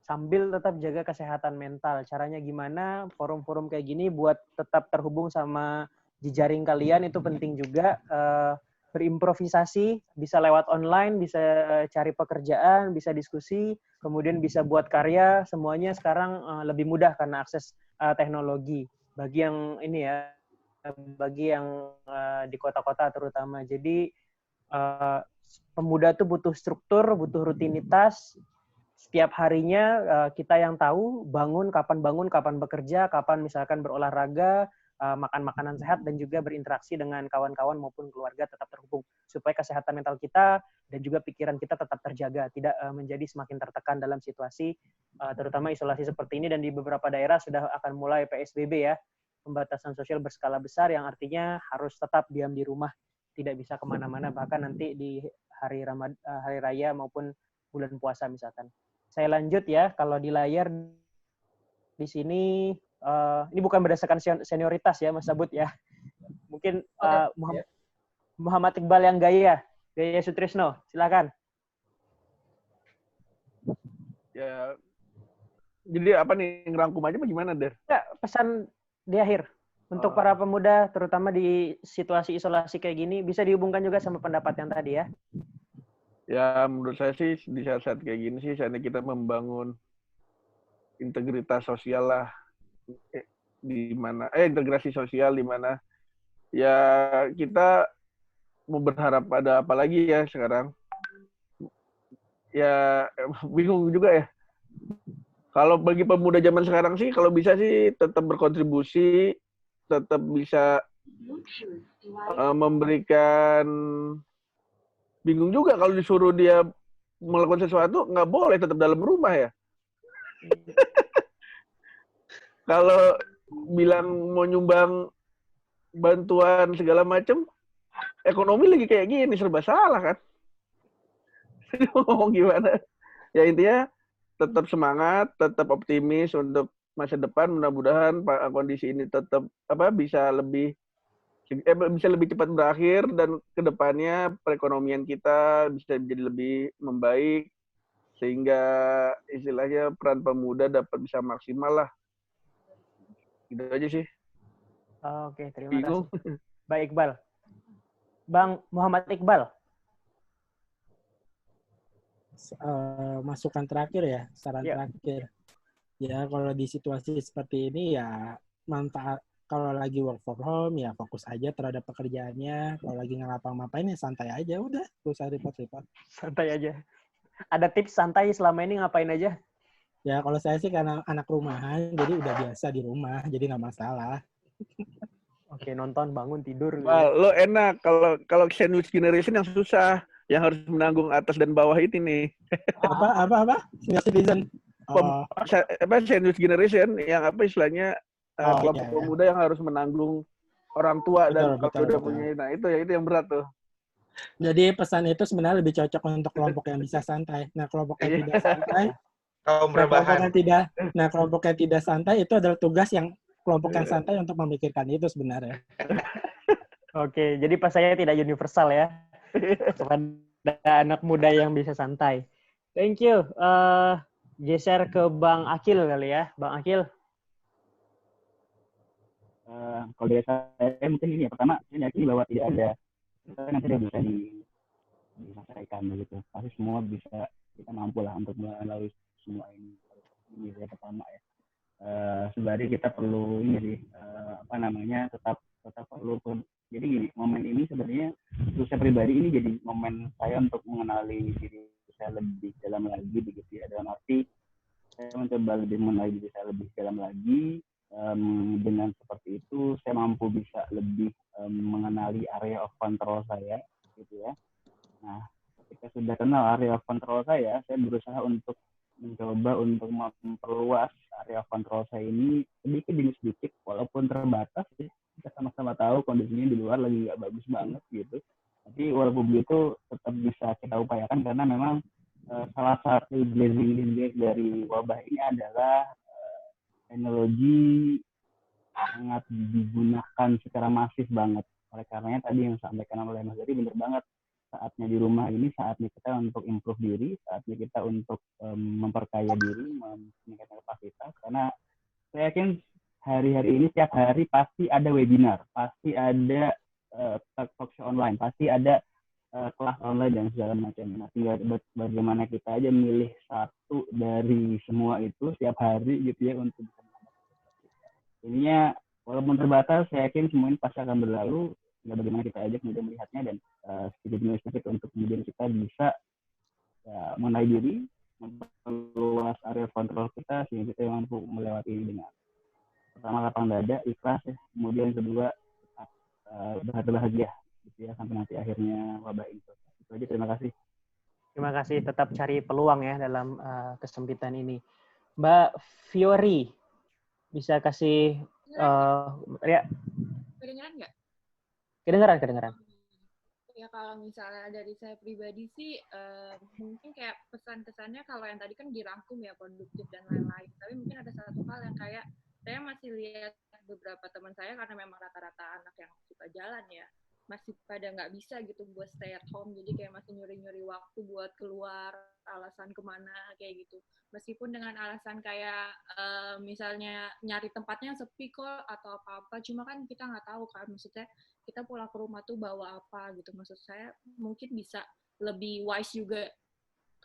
sambil tetap jaga kesehatan mental. Caranya gimana? Forum-forum kayak gini buat tetap terhubung sama jejaring kalian itu penting juga. Berimprovisasi, bisa lewat online, bisa cari pekerjaan, bisa diskusi, kemudian bisa buat karya. Semuanya sekarang lebih mudah karena akses teknologi. Bagi yang ini ya, bagi yang di kota-kota terutama. Jadi pemuda tuh butuh struktur, butuh rutinitas. Setiap harinya kita yang tahu bangun, kapan bekerja, kapan misalkan berolahraga, makan makanan sehat, dan juga berinteraksi dengan kawan-kawan maupun keluarga tetap terhubung. Supaya kesehatan mental kita dan juga pikiran kita tetap terjaga, tidak menjadi semakin tertekan dalam situasi, terutama isolasi seperti ini, dan di beberapa daerah sudah akan mulai PSBB ya, pembatasan sosial berskala besar, yang artinya harus tetap diam di rumah, tidak bisa kemana-mana, bahkan nanti di hari raya maupun bulan puasa misalkan. Saya lanjut ya, kalau di layar di sini, ini bukan berdasarkan senioritas ya Mas Sabut ya. Mungkin Muhammad Iqbal yang Gaya Sutrisno, silakan. Ya, jadi apa nih, ngerangkum aja apa gimana, Der? Enggak, pesan di akhir. Untuk para pemuda, terutama di situasi isolasi kayak gini, bisa dihubungkan juga sama pendapat yang tadi ya. Ya, menurut saya sih di saat-saat kayak gini sih, saatnya kita membangun integritas sosial lah, di mana integrasi sosial di mana ya kita mau berharap pada apa lagi ya sekarang. Ya bingung juga ya. Kalau bagi pemuda zaman sekarang sih, kalau bisa sih tetap berkontribusi, tetap bisa memberikan. Bingung juga kalau disuruh dia melakukan sesuatu, nggak boleh, tetap dalam rumah ya. Kalau bilang mau nyumbang bantuan segala macam, ekonomi lagi kayak gini, serba salah kan. Ngomong gimana? Ya intinya tetap semangat, tetap optimis untuk masa depan. Mudah-mudahan kondisi ini tetap bisa lebih cepat berakhir dan kedepannya perekonomian kita bisa menjadi lebih membaik sehingga istilahnya peran pemuda dapat bisa maksimal lah. Gitu aja sih. Oke, terima Bingung. kasih. Baik, Iqbal. Bang Muhammad Iqbal. Masukan terakhir ya, saran terakhir. Ya, kalau di situasi seperti ini ya manfaat, kalau lagi work from home ya fokus aja terhadap pekerjaannya. Kalau lagi nggak ngapa-ngapain ya santai aja, udah gak usah repot-repot. Santai aja. Ada tips santai selama ini ngapain aja? Ya kalau saya sih karena anak rumahan, jadi udah biasa di rumah, jadi nggak masalah. Oke, nonton, bangun, tidur. Lo enak, kalau sandwich generation yang susah, yang harus menanggung atas dan bawah ini nih. Apa? Senior citizen. Sandwich generation yang istilahnya kelompok pemuda yang harus menanggung orang tua dan kalau udah punya, nah itu yang berat tuh. Jadi pesan itu sebenarnya lebih cocok untuk kelompok yang bisa santai. Nah, kelompok yang tidak santai, kelompok yang tidak santai itu adalah tugas yang kelompok yang santai untuk memikirkan itu sebenarnya. Oke, jadi pesannya tidak universal ya. Kepada anak muda yang bisa santai. Thank you. Geser ke Bang Akil kali ya. Bang Akil. Kalau dari saya mungkin ini ya, pertama saya yakin bahwa tidak ada nanti tidak bisa diselesaikan begitu. Pasti semua bisa, kita mampu lah untuk melalui semua ini. Ini yang pertama ya. Sebenarnya kita perlu ini sih, tetap perlu. Jadi gini, momen ini sebenarnya untuk saya pribadi ini jadi momen saya untuk mengenali diri saya lebih dalam lagi begitu ya. Dalam arti saya mencoba lebih mengenali diri saya lebih dalam lagi. Dengan seperti itu saya mampu bisa lebih mengenali area of control saya gitu ya. Nah, ketika sudah kenal area of control saya berusaha untuk mencoba untuk memperluas area of control saya ini sedikit demi sedikit, walaupun terbatas ya. Kita sama-sama tahu kondisinya di luar lagi nggak bagus banget gitu. Tapi walaupun begitu tetap bisa kita upayakan karena memang salah satu blessing dari wabah ini adalah teknologi sangat digunakan secara masif banget. Oleh karenanya tadi yang disampaikan oleh Mas Dari benar banget. Saatnya di rumah ini, saatnya kita untuk improve diri, saatnya kita untuk memperkaya diri, meningkatkan kapasitas. Karena saya yakin hari-hari ini setiap hari pasti ada webinar, pasti ada talk show online, pasti ada kelas online dan segala macam. Nah, tinggal bagaimana kita aja milih satu dari semua itu setiap hari gitu ya untuk bisa ininya walaupun terbatas, saya yakin semuanya pasti akan berlalu. Tinggal bagaimana kita aja kemudian melihatnya dan sedikit untuk kemudian kita bisa mengenai diri, memperluas area kontrol kita sehingga kita mampu melewati ini dengan pertama lapang dada, ikhlas ya, kemudian kedua bahagia gitu ya sampai nanti akhirnya wabah itu. Itu aja, terima kasih. Terima kasih, tetap cari peluang ya dalam kesempitan ini. Mbak Fiori, bisa kasih ya. Kedengeran nggak? Kedengeran. Ya kalau misalnya dari saya pribadi sih mungkin kayak pesan-pesannya kalau yang tadi kan dirangkum ya produktif dan lain-lain. Tapi mungkin ada satu hal yang kayak saya masih lihat beberapa teman saya karena memang rata-rata anak yang suka jalan ya. masih pada nggak bisa gitu buat stay at home, jadi kayak masih nyuri-nyuri waktu buat keluar, alasan kemana kayak gitu. Meskipun dengan alasan kayak misalnya nyari tempatnya sepi kok atau apa-apa, cuma kan kita nggak tahu kan, maksudnya kita pulang ke rumah tuh bawa apa gitu. Maksud saya mungkin bisa lebih wise juga,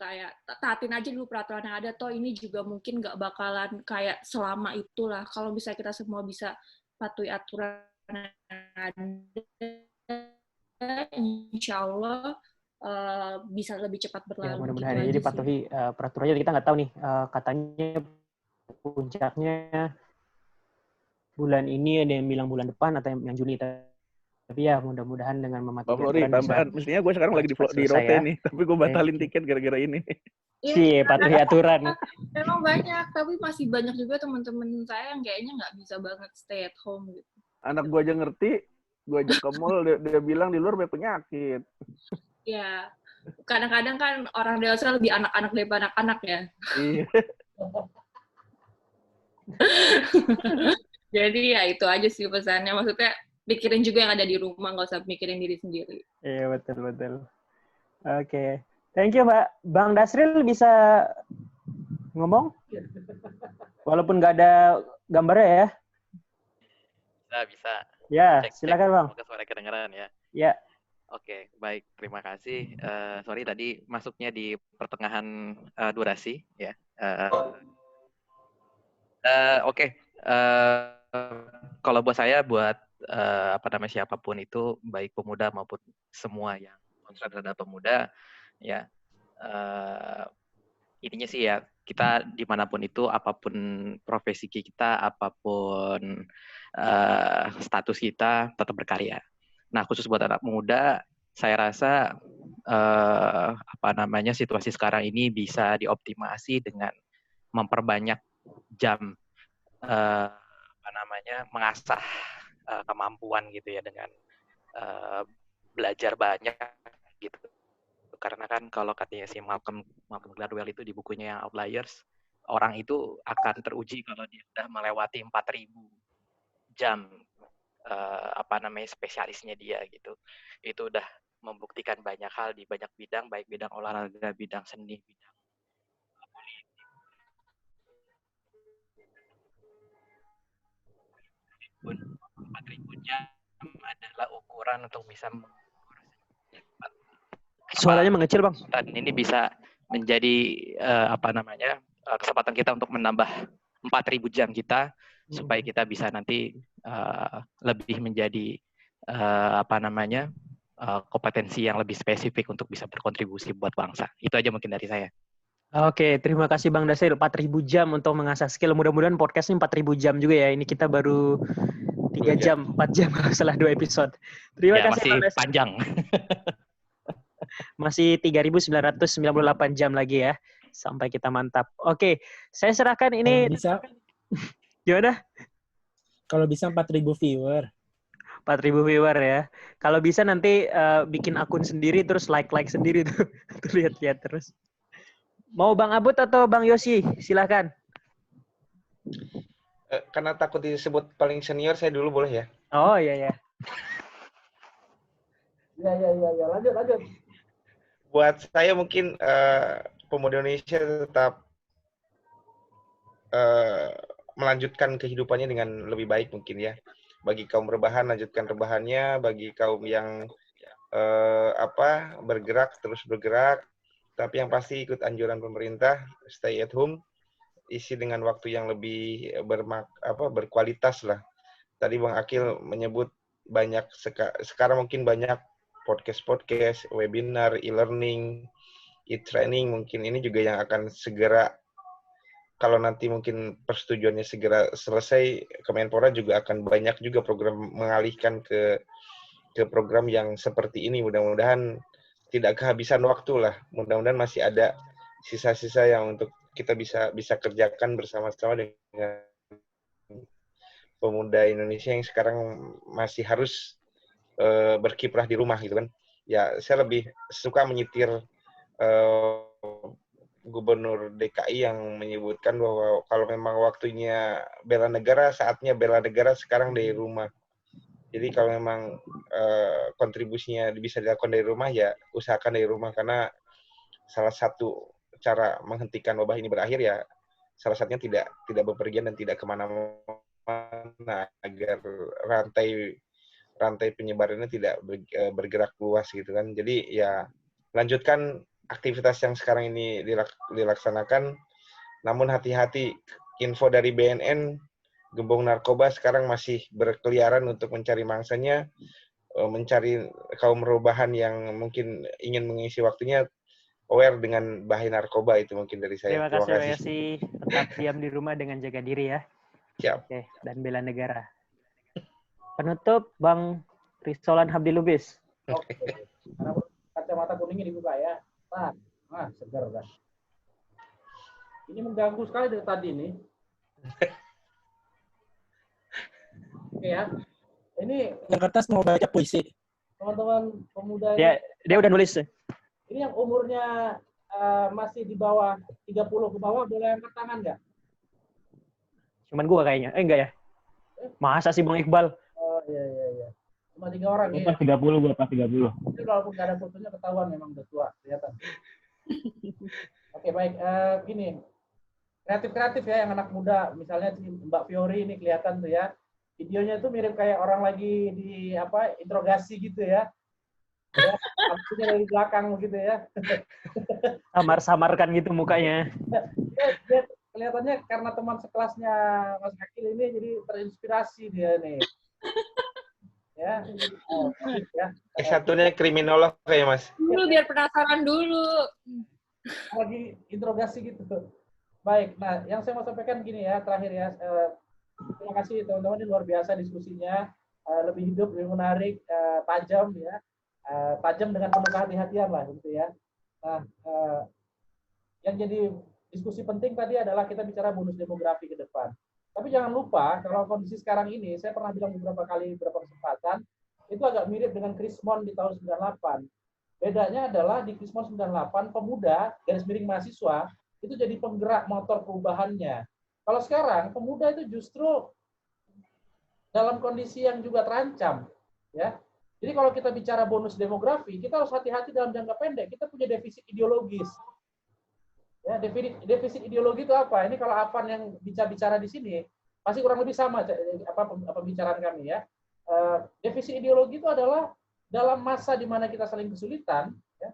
kayak taatin aja dulu peraturan yang ada, toh ini juga mungkin nggak bakalan kayak selama itulah. Kalau bisa kita semua bisa patuhi aturan yang ada, insya Allah bisa lebih cepat Ya, berlalu gitu mudah-mudahan aja jadi sih. patuhi peraturannya. Kita nggak tahu nih, katanya puncaknya bulan ini, ada yang bilang bulan depan atau yang Juni. Tapi ya mudah-mudahan dengan Bang mematuhi Flori, aturan bisa tambahan. Mestinya gue sekarang lagi cepat di selesai rote ya. nih, tapi gue batalin tiket gara-gara ini. Iya, patuhi aturan. Memang banyak, tapi masih banyak juga teman-teman saya yang kayaknya nggak bisa banget stay at home gitu. Anak gue aja ngerti, gue ajak ke mall, dia bilang di luar banyak penyakit. Ya, kadang-kadang kan orang dewasa lebih anak-anak daripada anak-anak ya. Iya. Jadi ya itu aja sih pesannya. Maksudnya pikirin juga yang ada di rumah, nggak usah mikirin diri sendiri. Iya, betul. Oke. Thank you, Mbak. Bang Dasril bisa ngomong? Walaupun nggak ada gambarnya ya. Bisa. Ya, Cek. silakan Bang. Semoga suara kedengeran ya. Ya. Oke, baik. Terima kasih. Sorry tadi masuknya di pertengahan durasi ya. Oke. Kalau buat saya, buat siapapun itu, baik pemuda maupun semua yang concern terhadap pemuda, ya intinya sih ya, kita dimanapun itu, apapun profesi kita, apapun status kita, tetap berkarya. Nah, khusus buat anak muda, saya rasa situasi sekarang ini bisa dioptimasi dengan memperbanyak jam mengasah kemampuan gitu ya, dengan belajar banyak gitu. Karena kan kalau katanya si Malcolm Gladwell itu di bukunya yang Outliers, orang itu akan teruji kalau dia sudah melewati 4.000 jam spesialisnya dia gitu. Itu udah membuktikan banyak hal di banyak bidang, baik bidang olahraga, bidang seni, bidang politik. 4.000 jam adalah ukuran untuk bisa Suaranya mengecil, Bang. Dan ini bisa menjadi kesempatan kita untuk menambah 4.000 jam kita supaya kita bisa nanti lebih menjadi kompetensi yang lebih spesifik untuk bisa berkontribusi buat bangsa. Itu aja mungkin dari saya. Oke, terima kasih Bang Dasril. 4.000 jam untuk mengasah skill. Mudah-mudahan podcastnya 4.000 jam juga ya. Ini kita baru 3 jam, 4 jam setelah 2 episode. Terima kasih masih Bang Dasril. Panjang. Masih 3.998 jam lagi ya. Sampai kita mantap. Oke, saya serahkan ini. Bisa. Gimana? Kalau bisa 4.000 viewer. 4.000 viewer ya. Kalau bisa nanti bikin akun sendiri terus like sendiri tuh. Lihat-lihat terus. Mau Bang Abud atau Bang Yosi? Silakan. Karena takut disebut paling senior, saya dulu boleh ya? Oh iya. Ya. Lanjut. Buat saya mungkin pemuda Indonesia tetap melanjutkan kehidupannya dengan lebih baik mungkin ya. Bagi kaum rebahan, lanjutkan rebahannya. Bagi kaum yang terus bergerak. Tapi yang pasti ikut anjuran pemerintah, stay at home, isi dengan waktu yang lebih berkualitas lah. Tadi Bang Akil menyebut banyak, sekarang mungkin banyak podcast, webinar, e-learning, e-training, mungkin ini juga yang akan segera, kalau nanti mungkin persetujuannya segera selesai, Kemenpora juga akan banyak juga program mengalihkan ke program yang seperti ini. Mudah-mudahan tidak kehabisan waktu lah. Mudah-mudahan masih ada sisa-sisa yang untuk kita bisa kerjakan bersama-sama dengan pemuda Indonesia yang sekarang masih harus berkiprah di rumah gitu kan. Ya, saya lebih suka menyitir Gubernur DKI yang menyebutkan bahwa kalau memang waktunya bela negara, saatnya bela negara sekarang dari rumah. Jadi kalau memang kontribusinya bisa dilakukan dari rumah, ya usahakan dari rumah, karena salah satu cara menghentikan wabah ini berakhir ya salah satunya tidak bepergian dan tidak kemana-mana agar rantai penyebarannya tidak bergerak luas gitu kan. Jadi ya lanjutkan aktivitas yang sekarang ini dilaksanakan, namun hati-hati, info dari BNN, gembong narkoba sekarang masih berkeliaran untuk mencari mangsanya, mencari kaum rebahan yang mungkin ingin mengisi waktunya, aware dengan bahaya narkoba. Itu mungkin dari saya. Terima kasih. Tetap diam di rumah dengan jaga diri ya. Siap. Oke, dan bela negara. Penutup, Bang Risolan Habdi Lubis. Oke. Karena kacamata kuningnya dibuka ya. Segar dah. Ini mengganggu sekali dari tadi nih. Oke ya. Ini yang kertas mau baca puisi. Teman-teman pemuda ini. Dia udah nulis. Ini yang umurnya masih di bawah 30 ke bawah, boleh angkat tangan nggak? Cuman gua kayaknya. Enggak ya? Masa sih Bang Iqbal? Oh iya. Cuma 3 orang Gue ya. pas 30, gue pas 30. Itu walaupun nggak ada fotonya ketahuan memang udah tua, kelihatan. Oke, baik. Gini, kreatif ya yang anak muda. Misalnya Mbak Fiori ini kelihatan tuh ya. Videonya tuh mirip kayak orang lagi di interogasi gitu ya. Ya, maksudnya dari belakang begitu ya. Samar-samarkan gitu mukanya. Dia kelihatannya karena teman sekelasnya Mas Akil ini jadi terinspirasi dia nih. Ya. Satunya kriminolog kayak Mas. Dulu biar penasaran dulu. Lagi interogasi gitu. Baik, nah yang saya mau sampaikan gini ya, terakhir ya. Terima kasih teman-teman, ini luar biasa diskusinya. Lebih hidup, lebih menarik, tajam ya. Tajam dengan penuh kehati-hatian lah gitu ya. Nah, yang jadi diskusi penting tadi adalah kita bicara bonus demografi ke depan. Tapi jangan lupa kalau kondisi sekarang ini, saya pernah bilang beberapa kesempatan, itu agak mirip dengan Krismon di tahun 98. Bedanya adalah di Krismon 98 pemuda garis miring mahasiswa itu jadi penggerak motor perubahannya. Kalau sekarang pemuda itu justru dalam kondisi yang juga terancam, ya. Jadi kalau kita bicara bonus demografi, kita harus hati-hati dalam jangka pendek. Kita punya defisit ideologis. Ya, defisit ideologi itu apa? Ini kalau Afan yang bicara di sini, pasti kurang lebih sama pembicaraan kami ya. Defisit ideologi itu adalah dalam masa di mana kita saling kesulitan, ya,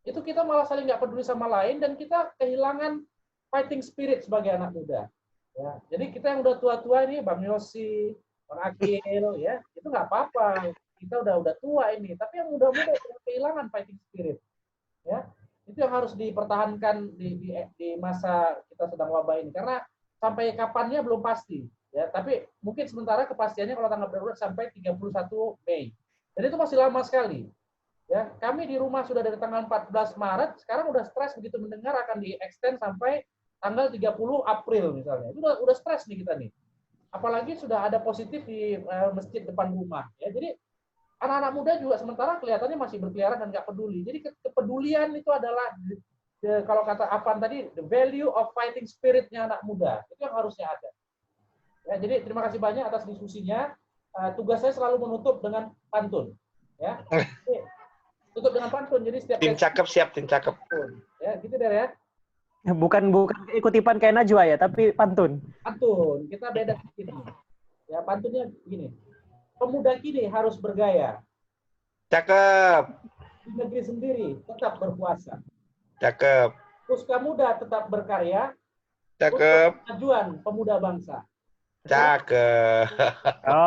itu kita malah saling nggak peduli sama lain dan kita kehilangan fighting spirit sebagai anak muda. Ya, jadi kita yang udah tua-tua ini, Bang Yosi, Bang Akil, ya, itu nggak apa-apa. Kita udah tua ini, tapi yang muda-muda kehilangan fighting spirit, ya, itu yang harus dipertahankan di masa kita sedang wabah ini, karena sampai kapannya belum pasti, ya, tapi mungkin sementara kepastiannya kalau tanggap darurat sampai 31 Mei, dan itu masih lama sekali, ya. Kami di rumah sudah dari tanggal 14 Maret, sekarang udah stres begitu mendengar akan di-extend sampai tanggal 30 April misalnya, itu udah stres nih kita nih, apalagi sudah ada positif di masjid depan rumah, ya. Jadi anak-anak muda juga sementara kelihatannya masih berkeliaran dan nggak peduli. Jadi kepedulian itu adalah, kalau kata Afan tadi, the value of fighting spirit-nya anak muda. Itu yang harusnya ada. Ya, jadi terima kasih banyak atas diskusinya. Tugas saya selalu menutup dengan pantun. Ya, tutup dengan pantun. Jadi setiap tim cakep siap, tim cakep. Ya, gitu deh ya. Bukan ikut-ikutan kayak Najwa ya, tapi pantun. Pantun. Kita beda sedikit. Ya, pantunnya gini. Pemuda kini harus bergaya. Cakep. Di negeri sendiri tetap berpuasa. Cakep. Puska muda tetap berkarya. Cakep. Kemajuan pemuda bangsa. Cakep.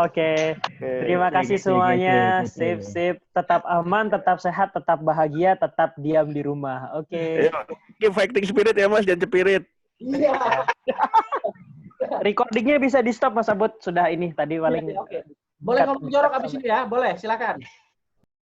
Oke. Terima kasih semuanya. Sip. Tetap aman, tetap sehat, tetap bahagia, tetap diam di rumah. Oke. Keep fighting spirit ya Mas, jangan cepirit. Iya. Recordingnya bisa di stop Mas Abud. Sudah ini tadi paling. Oke. Boleh ngomong jorok abis ini ya? Boleh, silakan.